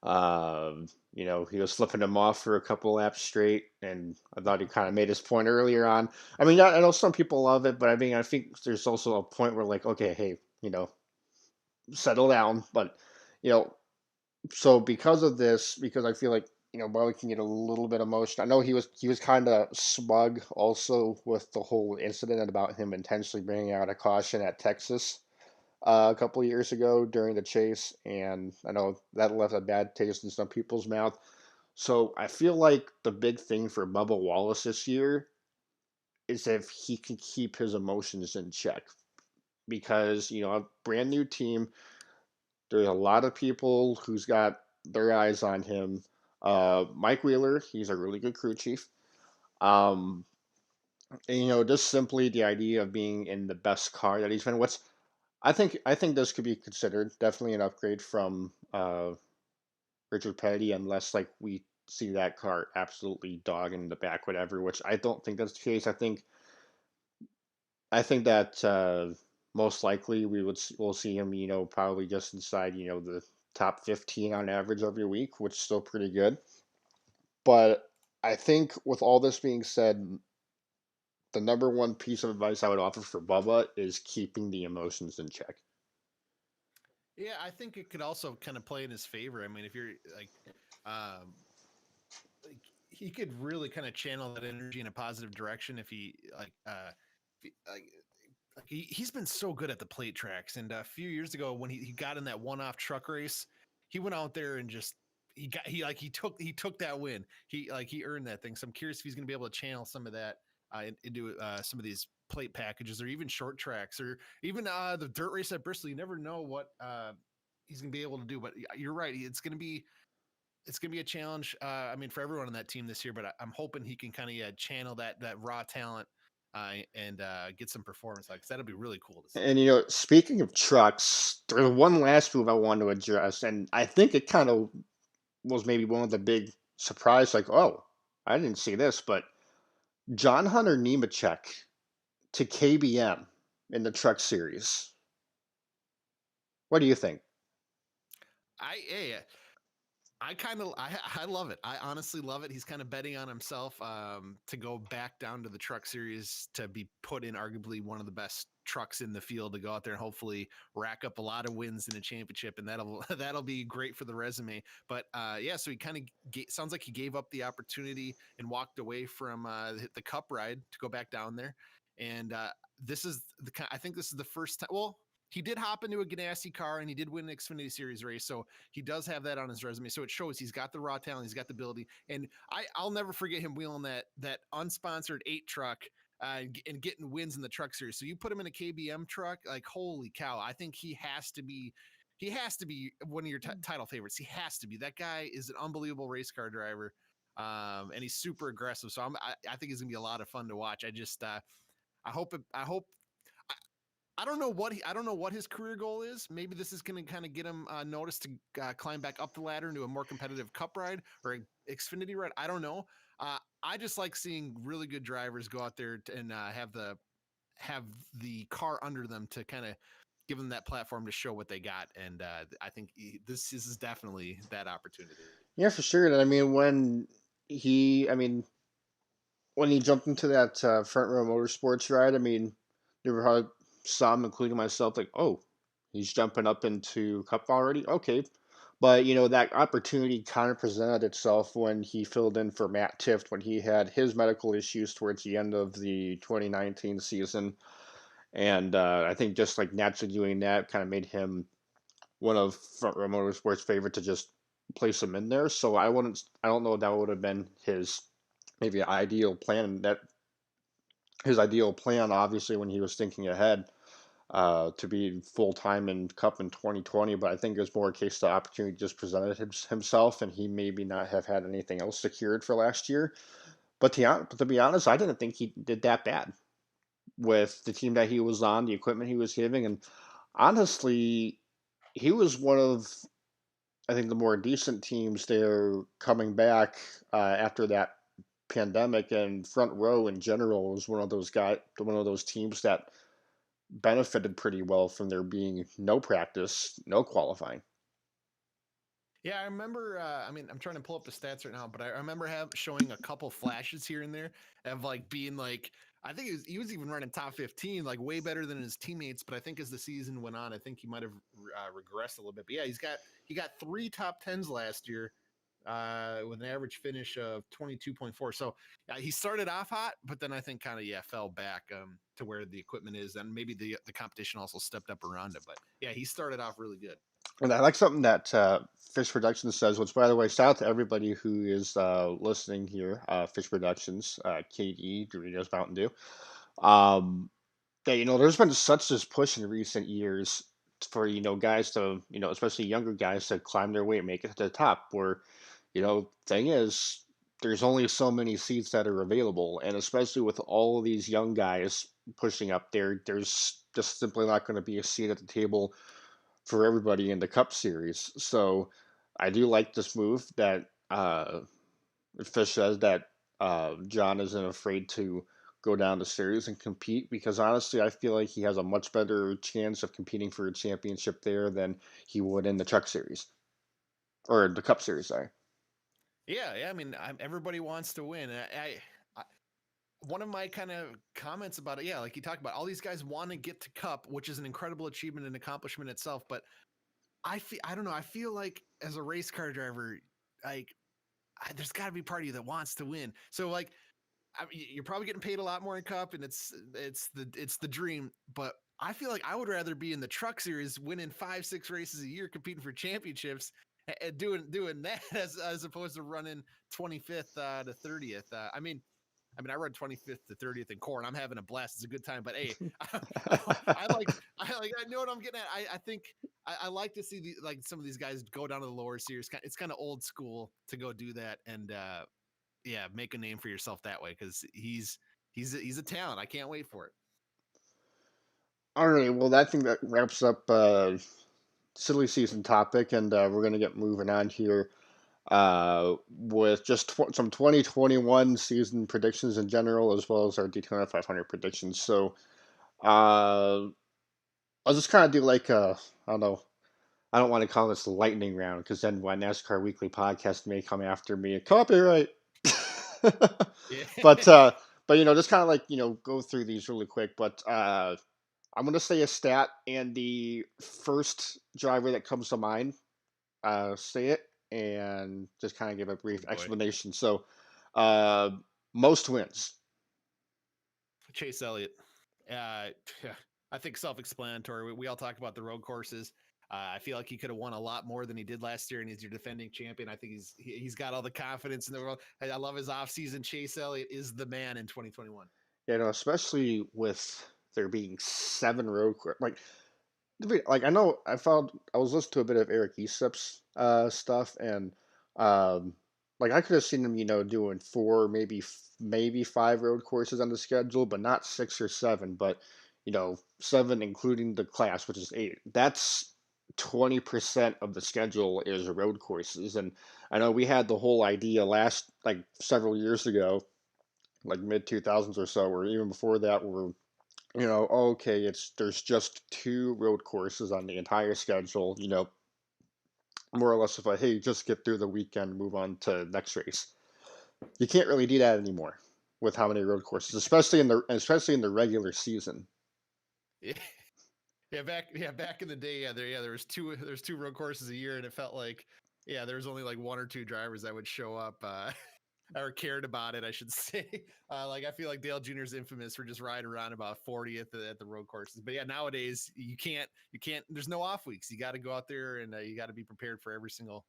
He was flipping him off for a couple laps straight, and I thought he kind of made his point earlier on. I mean, I know some people love it, but I mean, I think there's also a point where, like, okay, hey, settle down. But, you know, so because of this, because I feel like, Bobby can get a little bit emotional. I know he was kind of smug also with the whole incident about him intentionally bringing out a caution at Texas a couple of years ago during the chase, and I know that left a bad taste in some people's mouth. So I feel like the big thing for Bubba Wallace this year is if he can keep his emotions in check, because a brand new team. There's a lot of people who's got their eyes on him. Mike Wheeler, he's a really good crew chief. Um, and, just simply the idea of being in the best car that he's been. I think this could be considered definitely an upgrade from Richard Petty, unless like we see that car absolutely dogging in the back, whatever. Which I don't think that's the case. I think that most likely we'll see him, probably just inside, the top 15 on average every week, which is still pretty good. But I think with all this being said, the number one piece of advice I would offer for Bubba is keeping the emotions in check. Yeah, I think it could also kind of play in his favor. I mean, if you're um, like he could really kind of channel that energy in a positive direction if he if he- like he's been so good at the plate tracks. And a few years ago when he got in that one-off truck race, he went out there and just he took that win. He earned that thing. So I'm curious if he's going to be able to channel some of that into some of these plate packages or even short tracks or even the dirt race at Bristol. You never know what he's going to be able to do. But you're right. It's gonna be a challenge. I mean, for everyone on that team this year, but I'm hoping he can kind of channel that raw talent and get some performance like that'll be really cool to see. And speaking of trucks, there's one last move I wanted to address, and I think it kind of was maybe one of the big surprise, like, oh, I didn't see this, but John Hunter Nemechek to KBM in the Truck Series. What do you think? Yeah, I love it. I honestly love it. He's kind of betting on himself to go back down to the Truck Series to be put in arguably one of the best trucks in the field to go out there and hopefully rack up a lot of wins in a championship, and that'll that'll be great for the resume. But yeah, so he kind of sounds like he gave up the opportunity and walked away from the Cup ride to go back down there, and this is I think this is the first time. Well, he did hop into a Ganassi car and he did win an Xfinity Series race, so he does have that on his resume. So it shows he's got the raw talent, he's got the ability, and I'll never forget him wheeling that unsponsored 8 truck and getting wins in the Truck Series. So you put him in a KBM truck, like holy cow! I think he has to be. He has to be one of your title favorites. He has to be. That guy is an unbelievable race car driver, and he's super aggressive. So I think it's gonna be a lot of fun to watch. I hope. I don't know I don't know what his career goal is. Maybe this is going to kind of get him noticed to climb back up the ladder into a more competitive Cup ride or Xfinity ride. I don't know. I just like seeing really good drivers go out there and have the car under them to kind of give them that platform to show what they got. And I think this is definitely that opportunity. Yeah, for sure. And I mean, when he jumped into that front row motorsports ride, I mean, there were some, including myself, like, oh, he's jumping up into Cup already. Okay, but that opportunity kind of presented itself when he filled in for Matt Tift when he had his medical issues towards the end of the 2019 season, and I think just like naturally doing that kind of made him one of Front Row Motorsports' favorite to just place him in there. So I don't know if that would have been his maybe ideal plan. That his ideal plan, obviously, when he was thinking ahead, to be full time in Cup in 2020. But I think it was more a case the opportunity just presented himself, and he maybe not have had anything else secured for last year. But to be honest, I didn't think he did that bad with the team that he was on, the equipment he was giving, and honestly, he was one of I think the more decent teams they're coming back after that pandemic, and Front Row in general was one of those teams that benefited pretty well from there being no practice, no qualifying. Yeah, I remember. I mean, I'm trying to pull up the stats right now, but I remember showing a couple flashes here and there of like being like. I think he was even running top 15, like way better than his teammates. But I think as the season went on, I think he might have regressed a little bit. But yeah, he got 3 top 10s last year with an average finish of 22.4. So he started off hot, but then I think kind of fell back to where the equipment is, and maybe the competition also stepped up around it. But yeah, he started off really good. And I like something that Fish Productions says, which, by the way, shout out to everybody who is listening here. Fish Productions, KD, Doritos, Mountain Dew. Um, yeah, there's been such this push in recent years for guys to especially younger guys to climb their way and make it to the top. Where thing is, there's only so many seats that are available, and especially with all of these young guys pushing up there, there's just simply not going to be a seat at the table for everybody in the Cup Series. So I do like this move that Fish says that John isn't afraid to go down the series and compete, because honestly, I feel like he has a much better chance of competing for a championship there than he would in the Truck Series or the Cup Series. Sorry. Yeah. I mean, everybody wants to win. I one of my kind of comments about it, yeah, like you talked about, all these guys want to get to Cup, which is an incredible achievement and accomplishment itself. But I don't know. I feel like as a race car driver, like there's got to be part of you that wants to win. So like I mean, you're probably getting paid a lot more in Cup, and it's the dream. But I feel like I would rather be in the Truck Series, winning 5-6 races a year, competing for championships, and doing that as opposed to running 25th to 30th. I run 25th to 30th in corn. I'm having a blast. It's a good time. But hey, I know what I'm getting at. I think I like to see some of these guys go down to the lower series. It's kind of old school to go do that, and yeah, make a name for yourself that way because he's a talent. I can't wait for it. All right, well, I think that wraps up silly season topic, and we're gonna get moving on here with just some 2021 season predictions in general, as well as our Daytona 500 predictions. So uh, I'll just kind of do like I don't know. I don't want to call this the lightning round because then my NASCAR Weekly podcast may come after me. Copyright. Yeah. but just kind of like go through these really quick. But I'm gonna say a stat, and the first driver that comes to mind, say it, and just kind of give a Oh brief boy, explanation. So, uh, most wins. Chase Elliott. Uh, I think self-explanatory. We all talk about the road courses. I feel like he could have won a lot more than he did last year, and he's your defending champion. I think he's got all the confidence in the world. I love his offseason. Chase Elliott is the man in 2021. Especially with there being seven road course. Like I know I was listening to a bit of Eric Eastup's stuff, and um like I could have seen him doing four, maybe five road courses on the schedule, but not six or seven. But seven including the class, which is eight. That's 20% of the schedule is road courses. And I know we had the whole idea last, like, several years ago, like mid 2000s or so, or even before that, where okay, there's just two road courses on the entire schedule, more or less, if I, hey, just get through the weekend, move on to next race. You can't really do that anymore with how many road courses, especially in the regular season. Yeah. Yeah, back in the day, there was two road courses a year, and it felt like there was only like one or two drivers that would show up or cared about it, I should say. Like I feel like Dale Jr. is infamous for just riding around about 40th at the road courses. But yeah, nowadays you can't. There's no off weeks. You got to go out there and you got to be prepared for every single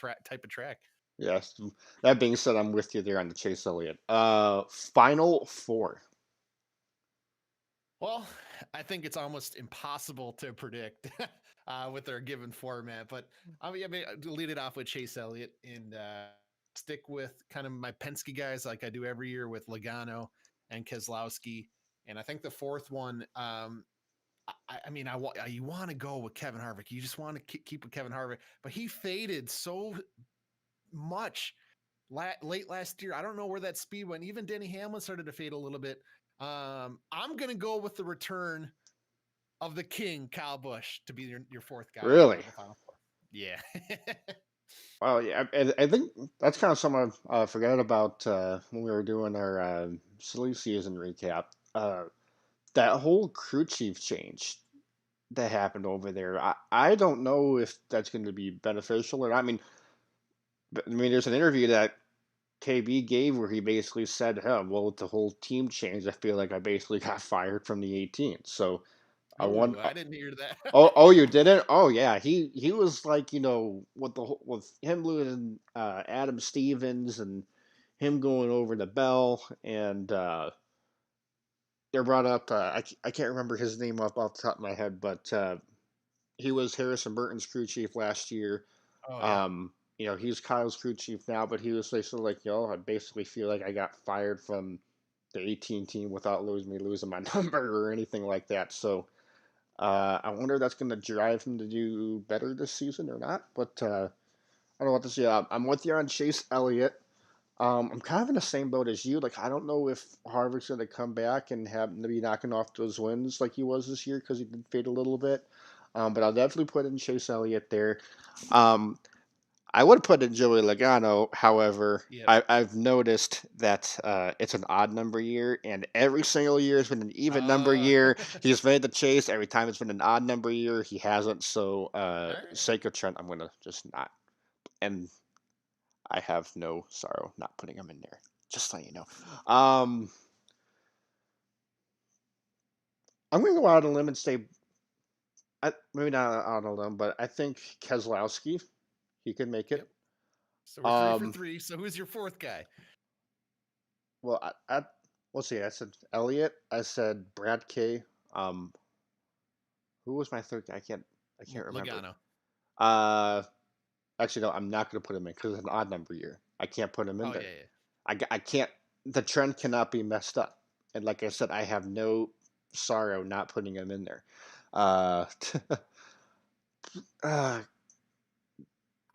type of track. Yes. That being said, I'm with you there on the Chase Elliott. Final four. Well, I think it's almost impossible to predict with their given format. But I'll lead it off with Chase Elliott and stick with kind of my Penske guys like I do every year with Logano and Keselowski. And I think the fourth one, you want to go with Kevin Harvick. You just want to keep with Kevin Harvick, but he faded so much late last year. I don't know where that speed went. Even Denny Hamlin started to fade a little bit. I'm going to go with the return of the king, Kyle Busch, to be your fourth guy in Really? the final four. Yeah. Well, yeah, I think that's kind of something I forgot about when we were doing our silly season recap. That whole crew chief change that happened over there. I don't know if that's going to be beneficial or not. There's an interview that KB gave where he basically said, "Huh, well, with the whole team change, I feel like I basically got fired from the 18." So I want. Oh, I didn't hear that. Oh, you didn't? Oh, yeah. He was like, with him losing Adam Stevens and him going over to Bell, and they brought up I can't remember his name off the top of my head, but he was Harrison Burton's crew chief last year. Oh yeah. He's Kyle's crew chief now, but he was basically like, I basically feel like I got fired from the 18 team without losing my number or anything like that. So I wonder if that's going to drive him to do better this season or not. But I don't know what to say. I'm with you on Chase Elliott. I'm kind of in the same boat as you. Like, I don't know if Harvick's going to come back and have to be knocking off those wins like he was this year because he did fade a little bit. But I'll definitely put in Chase Elliott there. Um, I would put in Joey Logano. However, Yep. I've noticed that it's an odd number year, and every single year has been an even number Uh, year. He's made the chase. Every time it's been an odd number year, he hasn't. So, all right. sake of Trent, I'm gonna just not. And I have no sorrow not putting him in there. Just so you know. Um, I'm gonna go out on a limb and say, maybe not out on a limb, but I think Keselowski, he could make it. Yep. So we're three for Um, three. So who's your fourth guy? well, let's see. I said Elliott. I said Brad K. Um, who was my third guy? I can't remember. Logano. Uh, actually, no, I'm not gonna put him in because it's an odd number year. I can't put him in Oh there. yeah, yeah. I can't. The trend cannot be messed up. And like I said, I have no sorrow not putting him in there. Uh, uh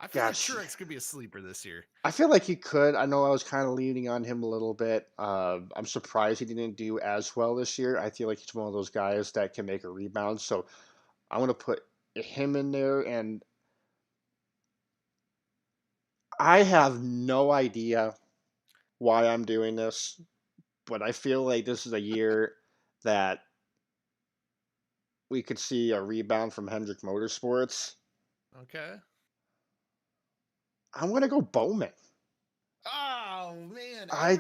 I feel like gosh, Truex could be a sleeper this year. I feel like he could. I know I was kind of leaning on him a little bit. I'm surprised he didn't do as well this year. I feel like he's one of those guys that can make a rebound. So I'm gonna put him in there, and I have no idea why I'm doing this, but I feel like this is a year that we could see a rebound from Hendrick Motorsports. Okay. I'm gonna go Bowman. Oh man, I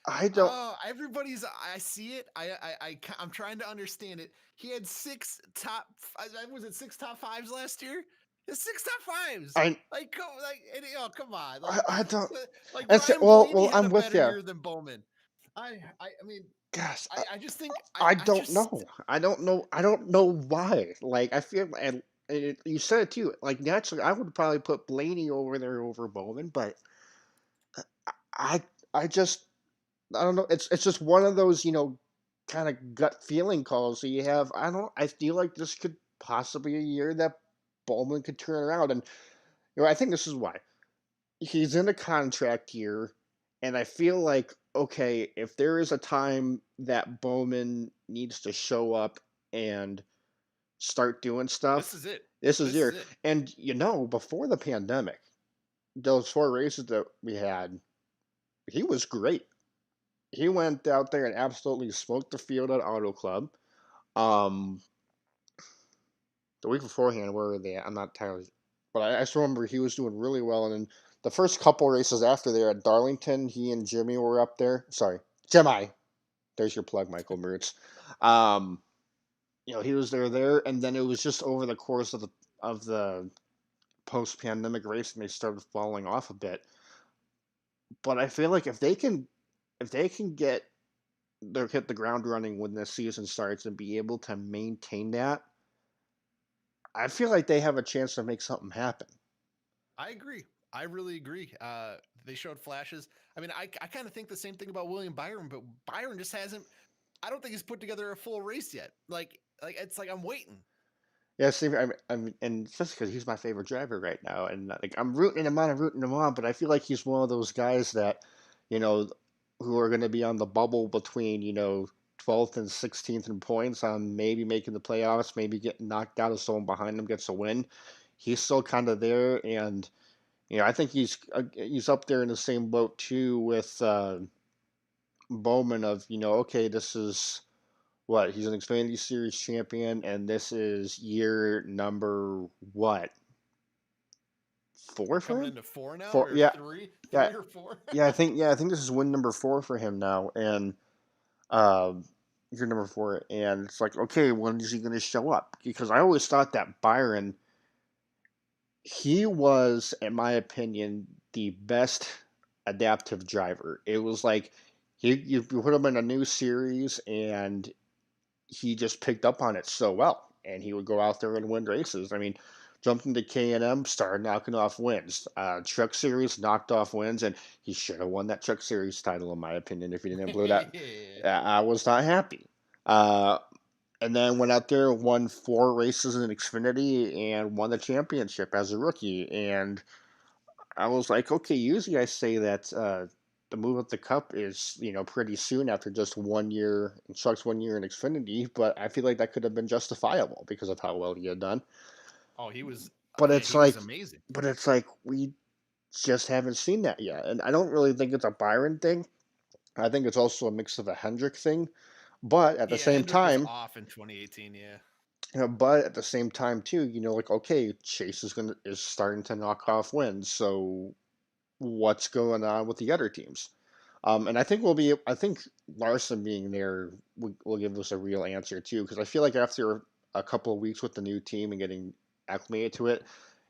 I don't everybody's. I see it. I'm trying to understand it. He had six top. Was it six top fives last year? It's six top fives. I Oh come on, like I don't. like And so, Brian Blaney well, had a I'm with better you. year than Bowman. I mean, Gosh, I just think I I don't just know. I don't know. I don't know why. Like I feel, and you said it too. Like naturally, I would probably put Blaney over there over Bowman, but I I just I don't know. It's just one of those kind of gut feeling calls that you have. I don't. I feel like this could possibly be a year that Bowman could turn around, and I think this is why he's in a contract year, and I feel like okay, if there is a time that Bowman needs to show up and start doing this stuff, is it. this is This is year. it. And before the pandemic, those four races that we had, he was great. He went out there and absolutely smoked the field at Auto Club. Um, the week beforehand, where were they at? I'm not entirely, but I just remember he was doing really well. And then the first couple races after there at Darlington, he and Jimmy were up there. Sorry, Jimmy. There's your plug, Michael Mertz. Um, he was there, and then it was just over the course of the post-pandemic race, and they started falling off a bit. But I feel like if they can hit the ground running when this season starts and be able to maintain that, I feel like they have a chance to make something happen. I agree. I really agree. They showed flashes. I mean, I kind of think the same thing about William Byron, but Byron just hasn't. I don't think he's put together a full race yet. Like it's like I'm waiting. Yeah, see, and it's just because he's my favorite driver right now, and like I'm rooting him on, but I feel like he's one of those guys that, you know, who are going to be on the bubble between 12th and 16th in points on maybe making the playoffs, maybe getting knocked out if someone behind him gets a win. He's still kind of there, and I think he's up there in the same boat too with Bowman of okay, this is what he's an Xfinity Series champion, and this is year number what, We're 4 for coming him? into four now Four, or yeah, three, yeah, three or four. yeah. I think this is win number 4 for him now, and um, year number 4, and it's like okay, when is he going to show up? Because I always thought that Byron, he was, in my opinion, the best adaptive driver. It was like you put him in a new series, and he just picked up on it so well, and he would go out there and win races. I mean, jumped into K&M, started knocking off wins. Truck Series knocked off wins, and he should have won that Truck Series title, in my opinion. If he didn't blow that, I was not happy. Uh, and then went out there, won 4 races in Xfinity, and won the championship as a rookie. And I was like, okay, usually I say that the move up the cup is, pretty soon after just 1 year, Chuck's 1 year in Xfinity, but I feel like that could have been justifiable because of how well he had done. Oh, he was. but Yeah, it's he was like, amazing. we just haven't seen that yet, and I don't really think it's a Byron thing. I think it's also a mix of a Hendrick thing, but at the Yeah, same Hendrick was time, off in 2018. Yeah. too, like, okay, Chase is starting to knock off wins, so what's going on with the other teams? And I think Larson being there will give us a real answer too, because I feel like after a couple of weeks with the new team and getting acclimated to it,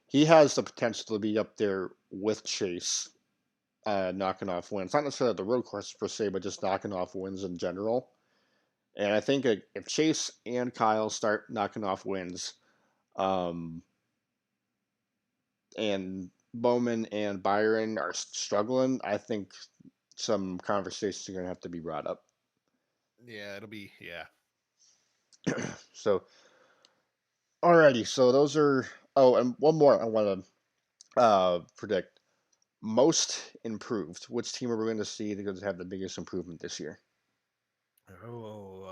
he has the potential to be up there with Chase, knocking off wins. Not necessarily the road course per se, but just knocking off wins in general. And I think if Chase and Kyle start knocking off wins, um, and Bowman and Byron are struggling, I think some conversations are going to have to be brought up. Yeah, it'll be yeah. So, alrighty, so those are. Oh, and one more I want to predict. Most improved. Which team are we going to see that going to have the biggest improvement this year? Oh,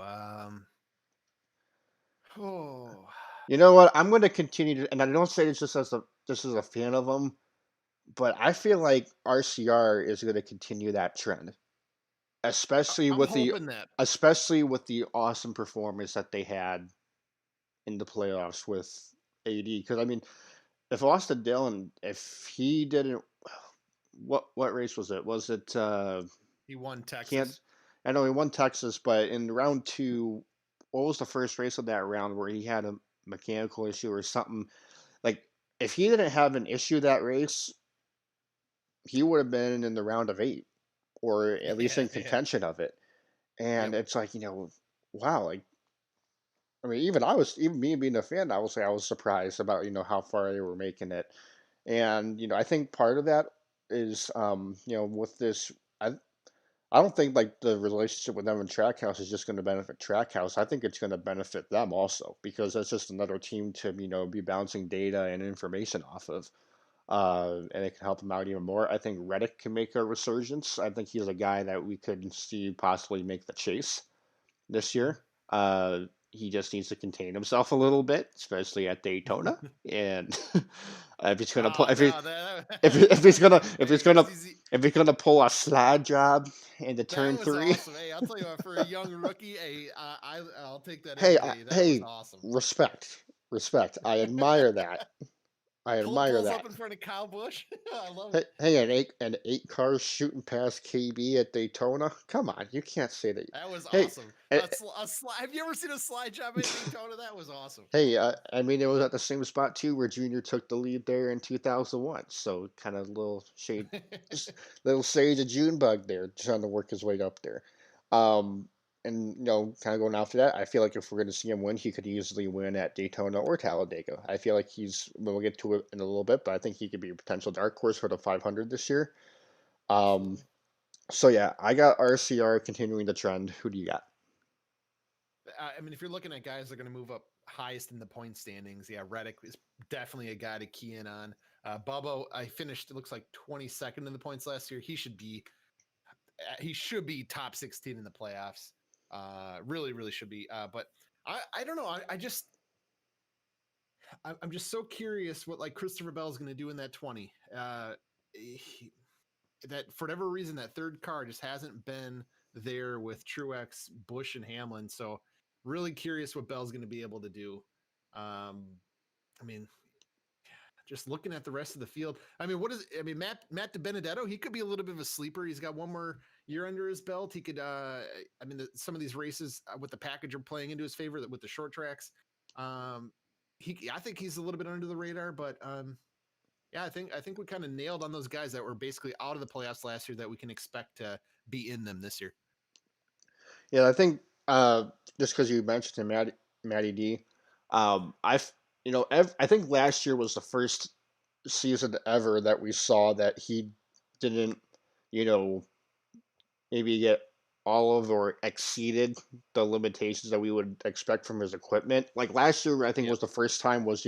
oh, You know what? I'm going to continue to, and I don't say this just as a fan of them, but I feel like RCR is going to continue that trend, especially I'm with the hoping that. awesome performance that they had in the playoffs with AD. Because I mean, if Austin Dillon, if he didn't, what race was it? Was it He won can't? Texas. I know he won Texas, but in round two, what was the first race of that round where he had a mechanical issue or something? Like, if he didn't have an issue that race, he would have been in the round of eight, or at least Yeah, in yeah. contention of it. And Yep. it's like, wow, like, I mean, even me being a fan, I will say I was surprised about how far they were making it. And I think part of that is with this. I don't think like the relationship with them and Trackhouse is just going to benefit Trackhouse. I think it's going to benefit them also, because that's just another team to be bouncing data and information off of, and it can help them out even more. I think Reddick can make a resurgence. I think he's a guy that we could see possibly make the chase this year. He just needs to contain himself a little bit, especially at Daytona. And if he's gonna pull, Oh no, if he's hey, gonna CZ, pull a slide job into that turn was three, awesome. Hey, I'll tell you what, for a young rookie, hey, I'll take that hey, any day. That was hey, awesome. respect. I admire that. I admire Pulls up that. in front of Kyle Busch. I love Hey, it. hey, an eight cars shooting past KB at Daytona. Come on, you can't say that. That was Hey, awesome. eh, Have you ever seen a slide job at Daytona? That was awesome. hey, I mean, it was at the same spot too where Junior took the lead there in 2001. So kind of little shade of Junebug there, trying to work his way up there. Um, and kind of going after that, I feel like if we're going to see him win, he could easily win at Daytona or Talladega. I feel like we'll get to it in a little bit, but I think he could be a potential dark horse for the 500 this year. Um, Absolutely. so yeah, I got RCR continuing the trend. Who do you got? I mean, if you're looking at guys that are going to move up highest in the point standings, yeah, Reddick is definitely a guy to key in on. Bubba, I finished. It looks like 22nd in the points last year. He should be top 16 in the playoffs. Really, really should be. But I don't know. I'm just so curious what like Christopher Bell is going to do in that 20. That for whatever reason that third car just hasn't been there with Truex, Bush, and Hamlin. So really curious what Bell's going to be able to do. I mean, just looking at the rest of the field, I mean, Matt DiBenedetto, he could be a little bit of a sleeper. He's got one more year under his belt. He could, I mean, some of these races with the package are playing into his favor with the short tracks. Um, I think he's a little bit under the radar, but yeah, I think we kind of nailed on those guys that were basically out of the playoffs last year that we can expect to be in them this year. Yeah, I think just because you mentioned him, Matty D, I've I think last year was the first season ever that we saw that he didn't you know maybe get all of or exceeded the limitations that we would expect from his equipment. Like last year, I think Yep. was the first time was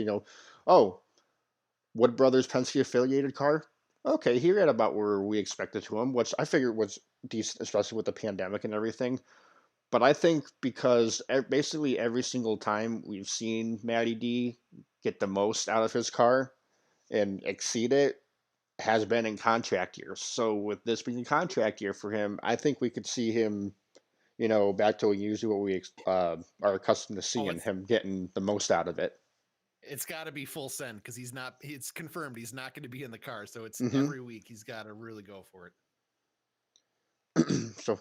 oh, Wood Brothers Penske affiliated car. Okay, he ran about where we expected to him, which I figured was decent, especially with the pandemic and everything. But I think because basically every single time we've seen Matty D get the most out of his car, and exceed it has been in contract years. So with this being a contract year for him, I think we could see him, back to usually what we are accustomed to Oh, seeing him getting the most out of it. it's got to be full send because he's not. It's confirmed he's not going to be in the car. So it's Hmm. every week he's got to really go for it. So,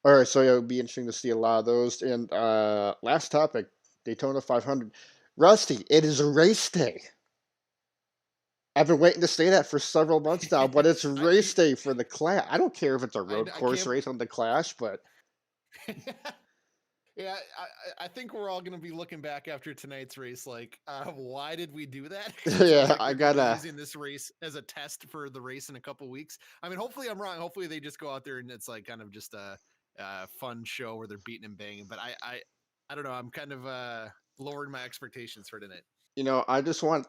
all right, so yeah, it'll be interesting to see a lot of those. And last topic, Daytona 500. Rusty, it is a race day. I've been waiting to say that for several months now, but it's I, race day for the Clash. I don't care if it's a road I course can't. race on the Clash, but Yeah, I think we're all going to be looking back after tonight's race like, why did we do that? Because it sounds yeah, like I they're going to be gotta. using this race as a test for the race in a couple weeks. I mean, hopefully I'm wrong. Hopefully they just go out there and it's like kind of just a fun show where they're beating and banging. But I don't know. I'm kind of lowering my expectations for tonight. I just want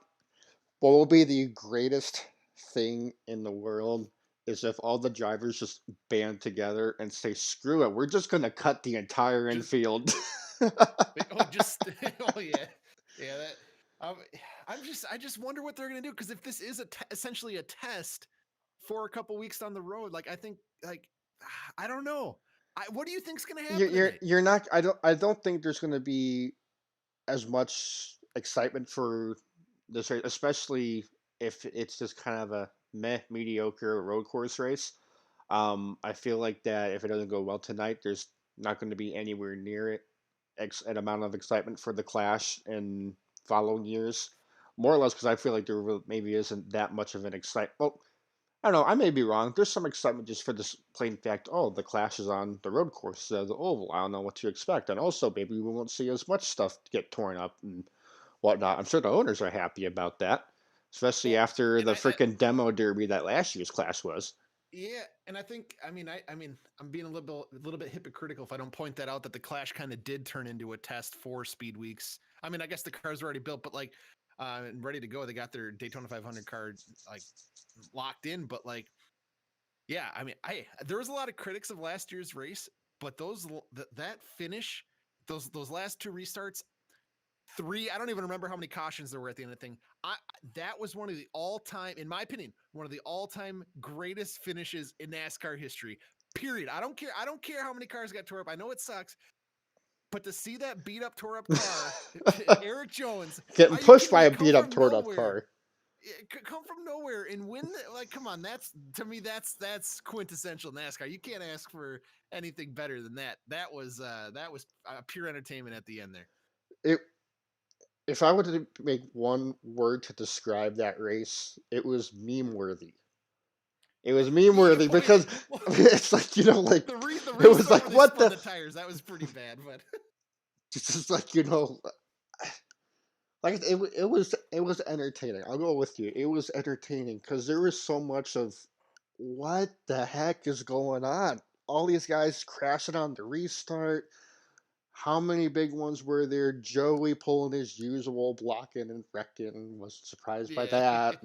what will be the greatest thing in the world is if all the drivers just band together and say, "Screw it, we're just gonna cut the entire Just infield." oh, just oh yeah, yeah. That um, I just wonder what they're gonna do because if this is essentially a test for a couple weeks down the road, like I think like I don't know. What do you think's gonna you're happen you're tonight? you're not. I don't think there's gonna be as much excitement for this race, especially if it's just kind of a mediocre road course race. I feel like that if it doesn't go well tonight, there's not going to be anywhere near it an amount of excitement for the Clash in following years. More or less because I feel like maybe isn't that much of an excitement. Well, I don't know. I may be wrong. There's some excitement just for this plain fact. Oh, the Clash is on the road course, the oval. I don't know what to expect, and also maybe we won't see as much stuff get torn up and whatnot. I'm sure the owners are happy about that, especially Well, after and the I freaking demo derby that last year's Clash was. yeah, and I think I mean I'm being a little bit hypocritical if I don't point that out that the Clash kind of did turn into a test for Speed Weeks. I mean, I guess the cars are already built, but like and ready to go. They got their Daytona 500 car like locked in, but like yeah, I mean, I there was a lot of critics of last year's race, but that finish, those last two restarts, three, I don't even remember how many cautions there were at the end of the thing. I That was one of the all-time, in my opinion, one of the all-time greatest finishes in NASCAR history. Period. I don't care how many cars got tore up. I know it sucks, but to see that beat up, tore up car, Eric Jones, Getting are you pushed kidding by me? a Come beat up, from torn up nowhere, car. come from nowhere and win like come on, that's to me that's quintessential NASCAR. You can't ask for anything better than that. That was pure entertainment at the end there. It If I were to make one word to describe that race, it was meme worthy. It was meme Yeah, worthy oh yeah. because Well, it's like like the it was restart like where they what spun the the tires, that was pretty bad, but it's just like like it was entertaining. I'll go with you. It was entertaining because there was so much of what the heck is going on. All these guys crashing on the restart. How many big ones were there? Joey pulling his usual blocking and wrecking. Was surprised by yeah. that,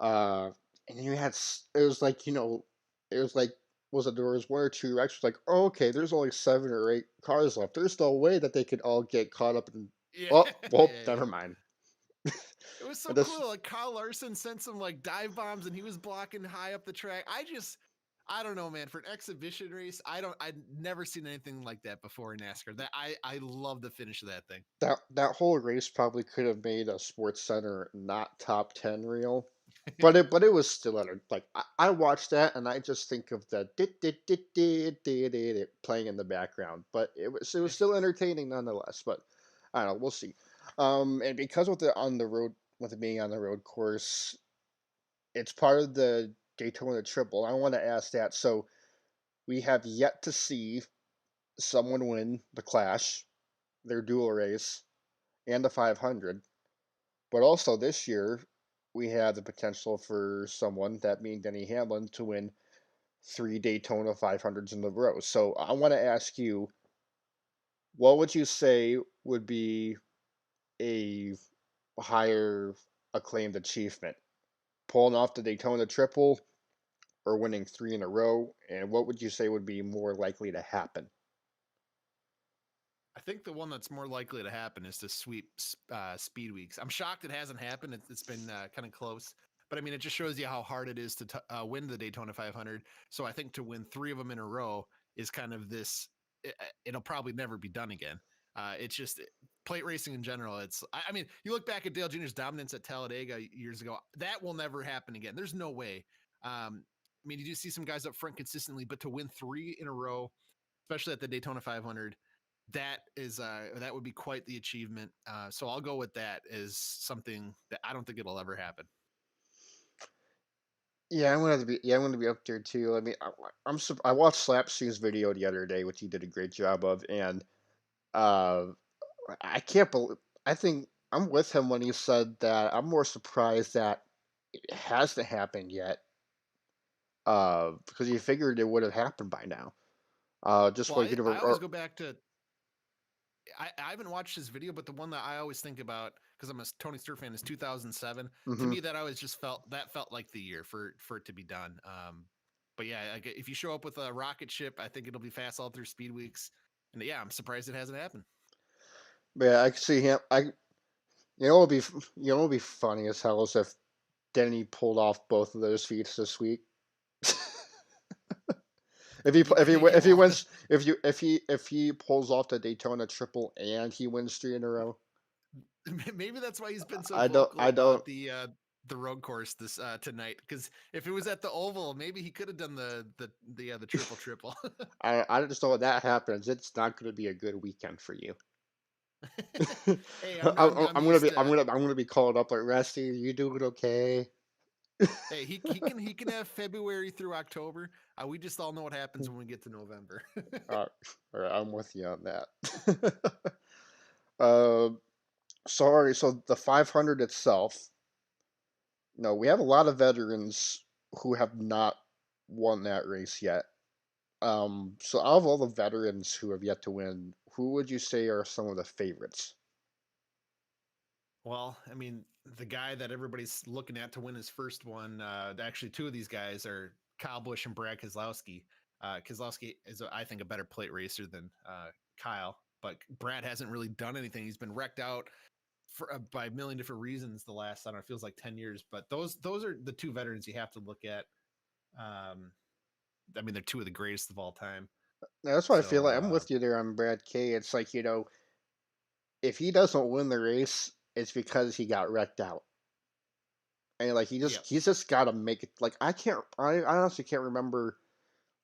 uh, and you had it was like it was like was it there was one or two wrecks. Like oh, okay, there's only 7 or 8 cars left. There's no way that they could all get caught up in. Yeah. Oh, well, Yeah, yeah. never mind. It was so But this cool. Like Kyle Larson sent some like dive bombs and he was blocking high up the track. I don't know, man. For an exhibition race, I'd never seen anything like that before in NASCAR. That I love the finish of that thing. that whole race probably could have made a Sports Center not top 10 reel. But it was still like I watched that and I just think of the playing in the background. But it was still entertaining nonetheless. But I don't know, we'll see. And because with the on the road with it being on the road course, it's part of the Daytona Triple. I want to ask that. So we have yet to see someone win the Clash, their dual race, and the 500. But also this year, we have the potential for someone, that being Denny Hamlin, to win 3 Daytona 500s in a row. So I want to ask you, what would you say would be a higher acclaimed achievement? Pulling off the Daytona triple or winning 3 in a row? And what would you say would be more likely to happen? I think the one that's more likely to happen is to sweep speed weeks. I'm shocked it hasn't happened. It's been kind of close, but I mean, it just shows you how hard it is to win the Daytona 500. So I think to win three of them in a row is kind of this. It'll probably never be done again. It's just plate racing in general. I mean, you look back at Dale Jr.'s dominance at Talladega years ago. That will never happen again. There's no way. I mean, you do see some guys up front consistently, but to win three in a row, especially at the Daytona 500, that would be quite the achievement. So I'll go with that as something that I don't think it'll ever happen. Yeah, I'm gonna be up there too. I mean, I watched Slapstream's video the other day, which he did a great job of, and uh, I can't believe. I think I'm with him when he said that. I'm more surprised that it hasn't happened yet. Because you figured it would have happened by now. Just Well, like you I know, always go back to I haven't watched his video, but the one that I always think about because I'm a Tony Stewart fan is 2007. To hmm me, that always just felt like the year for it to be done. But yeah, like if you show up with a rocket ship, I think it'll be fast all through speed weeks. And yeah, I'm surprised it hasn't happened. But yeah, I can see him. It'll be funny as hell as if Denny pulled off both of those feats this week. If he Well, wins if he pulls off the Daytona triple and he wins three in a row, maybe that's why he's been so I vocal don't about the road course this tonight. Because if it was at the Oval, maybe he could have done the triple triple. I just know when that happens, it's not going to be a good weekend for you. Hey, I'm used to. I'm gonna be called up like Rusty. You doing okay? Hey, he can have February through October. We just all know what happens when we get to November. Uh, all right, I'm with you on that. uh, sorry. So the 500 itself. No, we have a lot of veterans who have not won that race yet. So out of all the veterans who have yet to win, who would you say are some of the favorites? Well, I mean, the guy that everybody's looking at to win his first one, actually, two of these guys are Kyle Busch and Brad Keselowski. Keselowski is, I think, a better plate racer than Kyle, but Brad hasn't really done anything. He's been wrecked out by a million different reasons the last, I don't know, it feels like 10 years. But those are the two veterans you have to look at. Um, I mean, they're two of the greatest of all time. Now, that's why I feel So, like I'm with you there on Brad K. It's like if he doesn't win the race, it's because he got wrecked out, and like yeah. he's just got to make it. Like I honestly can't remember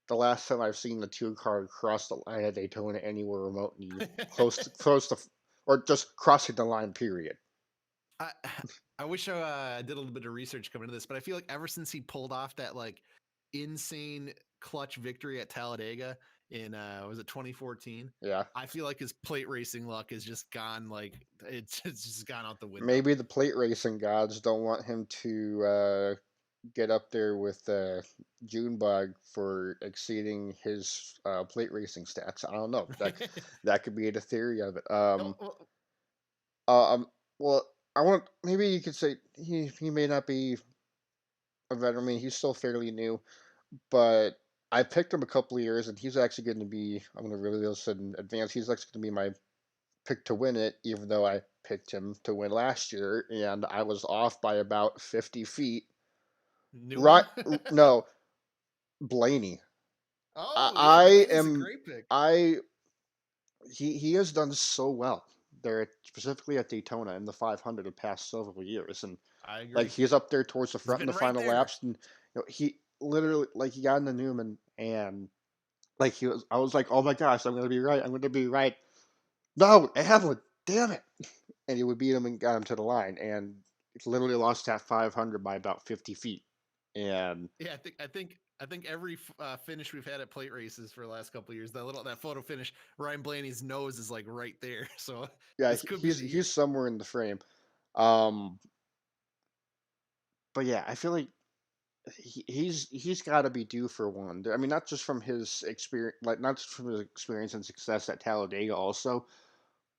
the last time I've seen the two car cross the line at Daytona anywhere remotely close to, or just crossing the line. Period. I I wish I did a little bit of research coming into this, but I feel like ever since he pulled off that like insane clutch victory at Talladega in was it 2014? Yeah. I feel like his plate racing luck has just gone like it's just gone out the window. Maybe the plate racing gods don't want him to get up there with Junebug for exceeding his plate racing stats. I don't know. That could be the theory of it. Oh, well, Well, I want maybe you could say he may not be a veteran. I mean, he's still fairly new, but I picked him a couple of years, and he's actually going to be. I'm going to really listen in advance. He's actually going to be my pick to win it, even though I picked him to win last year, and I was off by about 50 feet. Right? Newman. No, Blaney. I, Oh yeah, I Blaney's a am. great pick. I he has done so well there, specifically at Daytona in the 500 the past several years, and I like agree. he's up there towards the He's front in been the right final there. laps, and he literally like he got into Newman, and like he was. I was like, oh my gosh, I'm gonna be right. I'm gonna be right. No, Evelyn, damn it! And he would beat him and got him to the line, and literally lost that 500 by about 50 feet. And Yeah, I think every finish we've had at plate races for the last couple of years, that photo finish, Ryan Blaney's nose is like right there. So yeah, this could be the he's year. somewhere in the frame. Um, but yeah, I feel like he's got to be due for one. I mean, not just from his experience, like not just from his experience and success at Talladega, also,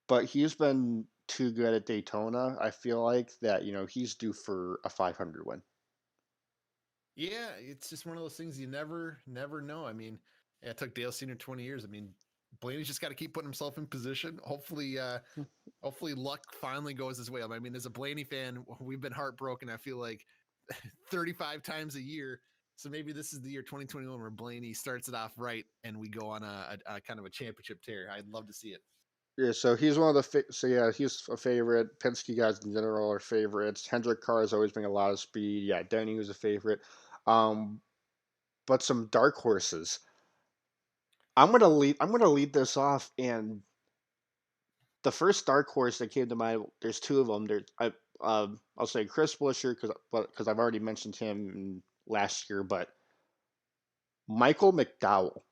but he's been too good at Daytona. I feel like that he's due for a 500 win. Yeah, it's just one of those things you never know. I mean, yeah, it took Dale Senior 20 years. I mean, Blaney's just got to keep putting himself in position. Hopefully luck finally goes his way. I mean, as a Blaney fan, we've been heartbroken. I feel like 35 times a year. So maybe this is the year 2021 where Blaney starts it off right and we go on a kind of a championship tear. I'd love to see it. Yeah, so he's one of the so yeah, he's a favorite. Penske guys in general are favorites. Hendrick Carr has always been a lot of speed. Yeah, Denny was a favorite. Um, but some dark horses. I'm gonna lead this off, and the first dark horse that came to mind. There's two of them. I'll say Chris Buescher because I've already mentioned him last year, but Michael McDowell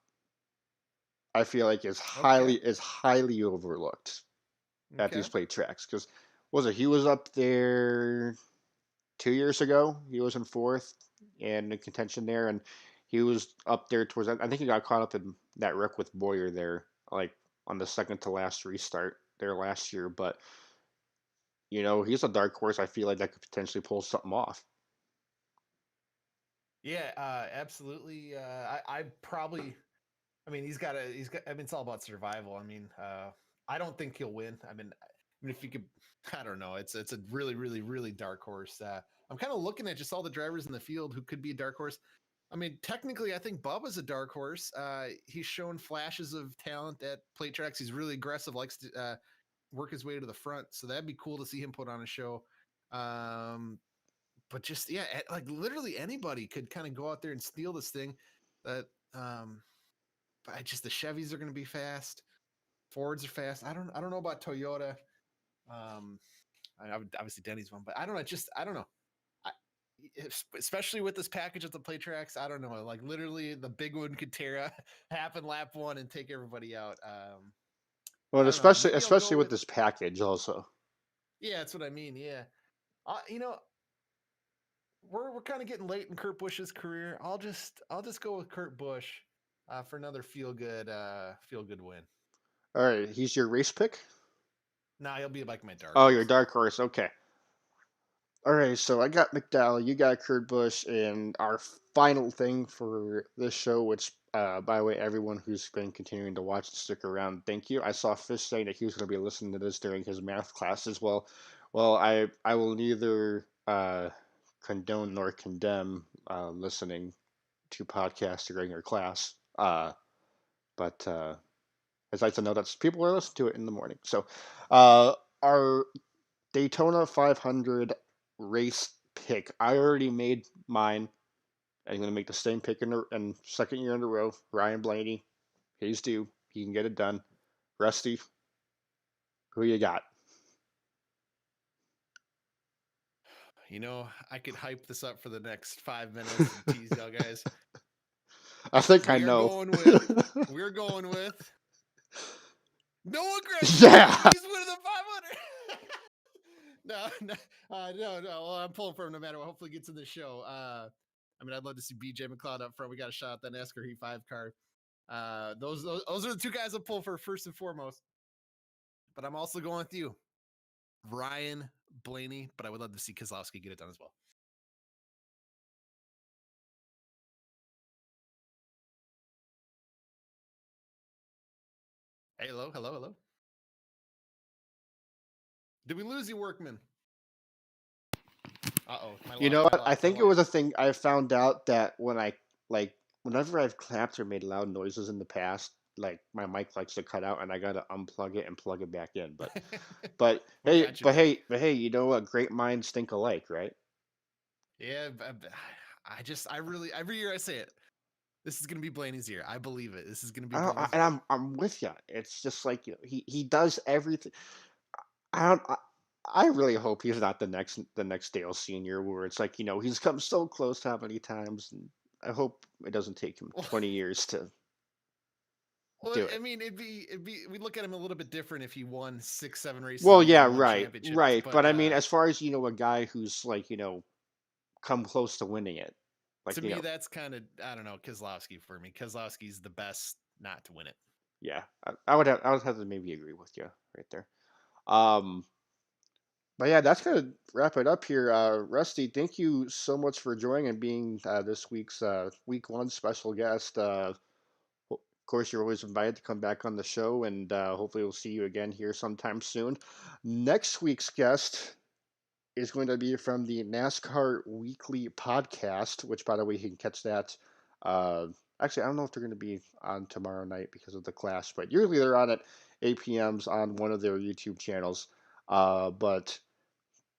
I feel like Okay. is highly overlooked at Okay. these plate tracks because was it he was up there 2 years ago. He was in fourth and in contention there, and he was up there towards. I think he got caught up in that wreck with Boyer there, like on the second to last restart there last year. But he's a dark horse. I feel like that could potentially pull something off. Yeah, absolutely. I probably, I mean, I mean, it's all about survival. I mean, I don't think he'll win. I mean, if you could, I don't know. It's a really, really, really dark horse. I'm kind of looking at just all the drivers in the field who could be a dark horse. I mean, technically, I think Bubba's a dark horse. He's shown flashes of talent at plate tracks. He's really aggressive, likes to work his way to the front. So that'd be cool to see him put on a show. Um, but just yeah, like literally anybody could kind of go out there and steal this thing. That but the Chevys are going to be fast. Fords are fast. I don't know about Toyota. Um, obviously Denny's one, but I don't know. I don't know. I, Especially with this package at the play tracks, I don't know. Like literally, the big one could tear a happen lap one and take everybody out. Well, I don't know. Maybe I'll go especially with with this package also. yeah. That's what I mean. Yeah. You know, we're kind of getting late in Kurt Busch's career. I'll just go with Kurt Busch for another feel good win. All right, he's your race pick. Nah, he'll be like my dark Oh, your horse. dark horse. Okay. All right, so I got McDowell, you got Kurt Busch, and our final thing for this show, which, by the way, everyone who's been continuing to watch and stick around, thank you. I saw Fish saying that he was going to be listening to this during his math class as well. Well, I will neither condone nor condemn listening to podcasts during your class, but I'd like to know that people are listening to it in the morning. So, our Daytona 500 race pick. I already made mine. I'm going to make the same pick in second year in a row. Ryan Blaney. He's due. He can get it done. Rusty, who you got? I could hype this up for the next 5 minutes and tease y'all guys. I think I We are know. going with we're going with Noah Gragson. Yeah. He's winning the 500. No. Well, I'm pulling for him no matter what. Hopefully, gets in the show. I mean, I'd love to see BJ McLeod up front. We got a shot at that NASCAR Heat 5 car. Those are the two guys I'll pull for first and foremost. But I'm also going with you, Ryan Blaney. But I would love to see Keselowski get it done as well. Hey, hello. Did we lose you, Workman? Uh-oh, You know what? my I think it lawyer. was a thing I found out that like whenever I've clapped or made loud noises in the past, like my mic likes to cut out and I gotta unplug it and plug it back in. But We got you, man. you know what? Great minds think alike, right? Yeah, I really, every year I say it. This is going to be Blaney's year. I believe it. This is going to be Blaney's And year. I'm with you. It's just like he does everything. I don't. I really hope he's not the next Dale Senior, where it's like he's come so close how many times, and I hope it doesn't take him Well, 20 years to well, do I it. mean, we look at him a little bit different if he won 6, 7 races in Well, a row yeah, and won right, championships. right. But But I mean, as far as a guy who's like come close to winning it, to like me, that's kind of, I don't know, Keselowski for me. Keselowski's the best not to win it. yeah, I would have to maybe agree with you right there. Um, But yeah, that's gonna wrap it up here. Rusty, thank you so much for joining and being this week's week one special guest. course, you're always invited to come back on the show, and hopefully we'll see you again here sometime soon. Next week's guest is going to be from the NASCAR Weekly podcast, which, by the way, you can catch that. Uh, Actually, I don't know if they're going to be on tomorrow night because of the clash, but usually they're on at 8 p.m.s on one of their YouTube channels. But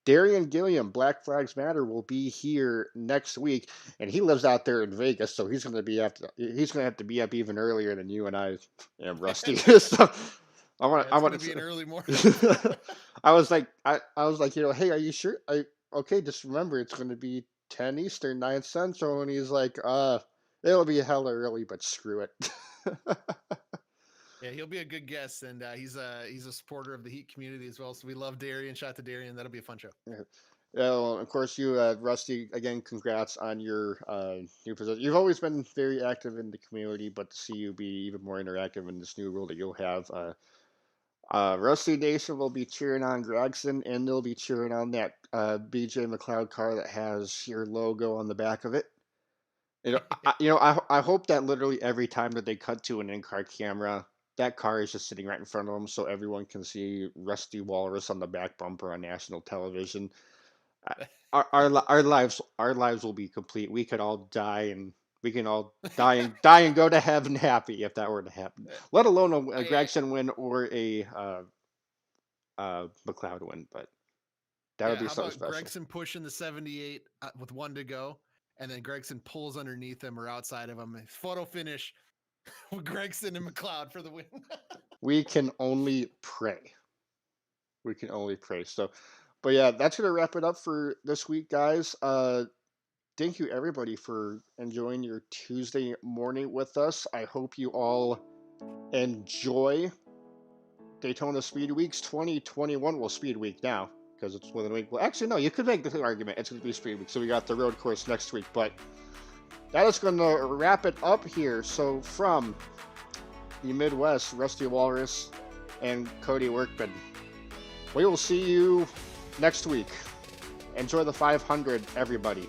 Darian Gilliam, Black Flags Matter, will be here next week, and he lives out there in Vegas, so he's going to have to be up even earlier than you and I and Rusty. So Yeah, I it's want gonna be an to. early morning. I was like, hey, are you sure? Okay, just remember it's going to be 10 Eastern, 9 Central, and he's like, it'll be hella early, but screw it. Yeah, he'll be a good guest, and he's a supporter of the Heat community as well. So we love Darian. Shout out to Darian. That'll be a fun show. Yeah. Well, of course, you, Rusty, again, congrats on your new position. You've always been very active in the community, but to see you be even more interactive in this new role that you'll have, Rusty Nation will be cheering on Gregson, and they'll be cheering on that BJ McLeod car that has your logo on the back of it. I hope that literally every time that they cut to an in-car camera, that car is just sitting right in front of them, so everyone can see Rusty Walrus on the back bumper on national television. Our lives will be complete. We could all die, and we can all die and go to heaven happy if that were to happen. Let alone a I Gregson win or a McLeod win, but that would Yeah, be how something about special. Gregson pushing the 78 with one to go, and then Gregson pulls underneath him or outside of him. Photo finish with Gregson and McLeod for the win. We can only pray. We can only pray. So, but yeah, that's gonna wrap it up for this week, guys. Thank you everybody for enjoying your Tuesday morning with us. I hope you all enjoy Daytona Speed Weeks 2021. Well, Speed Week now because it's within a week. Well, actually, no, you could make the argument it's going to be Speed Week. So we got the road course next week, but that is going to wrap it up here. So from the Midwest, Rusty Walrus and Cody Workman, we will see you next week. Enjoy the 500, everybody.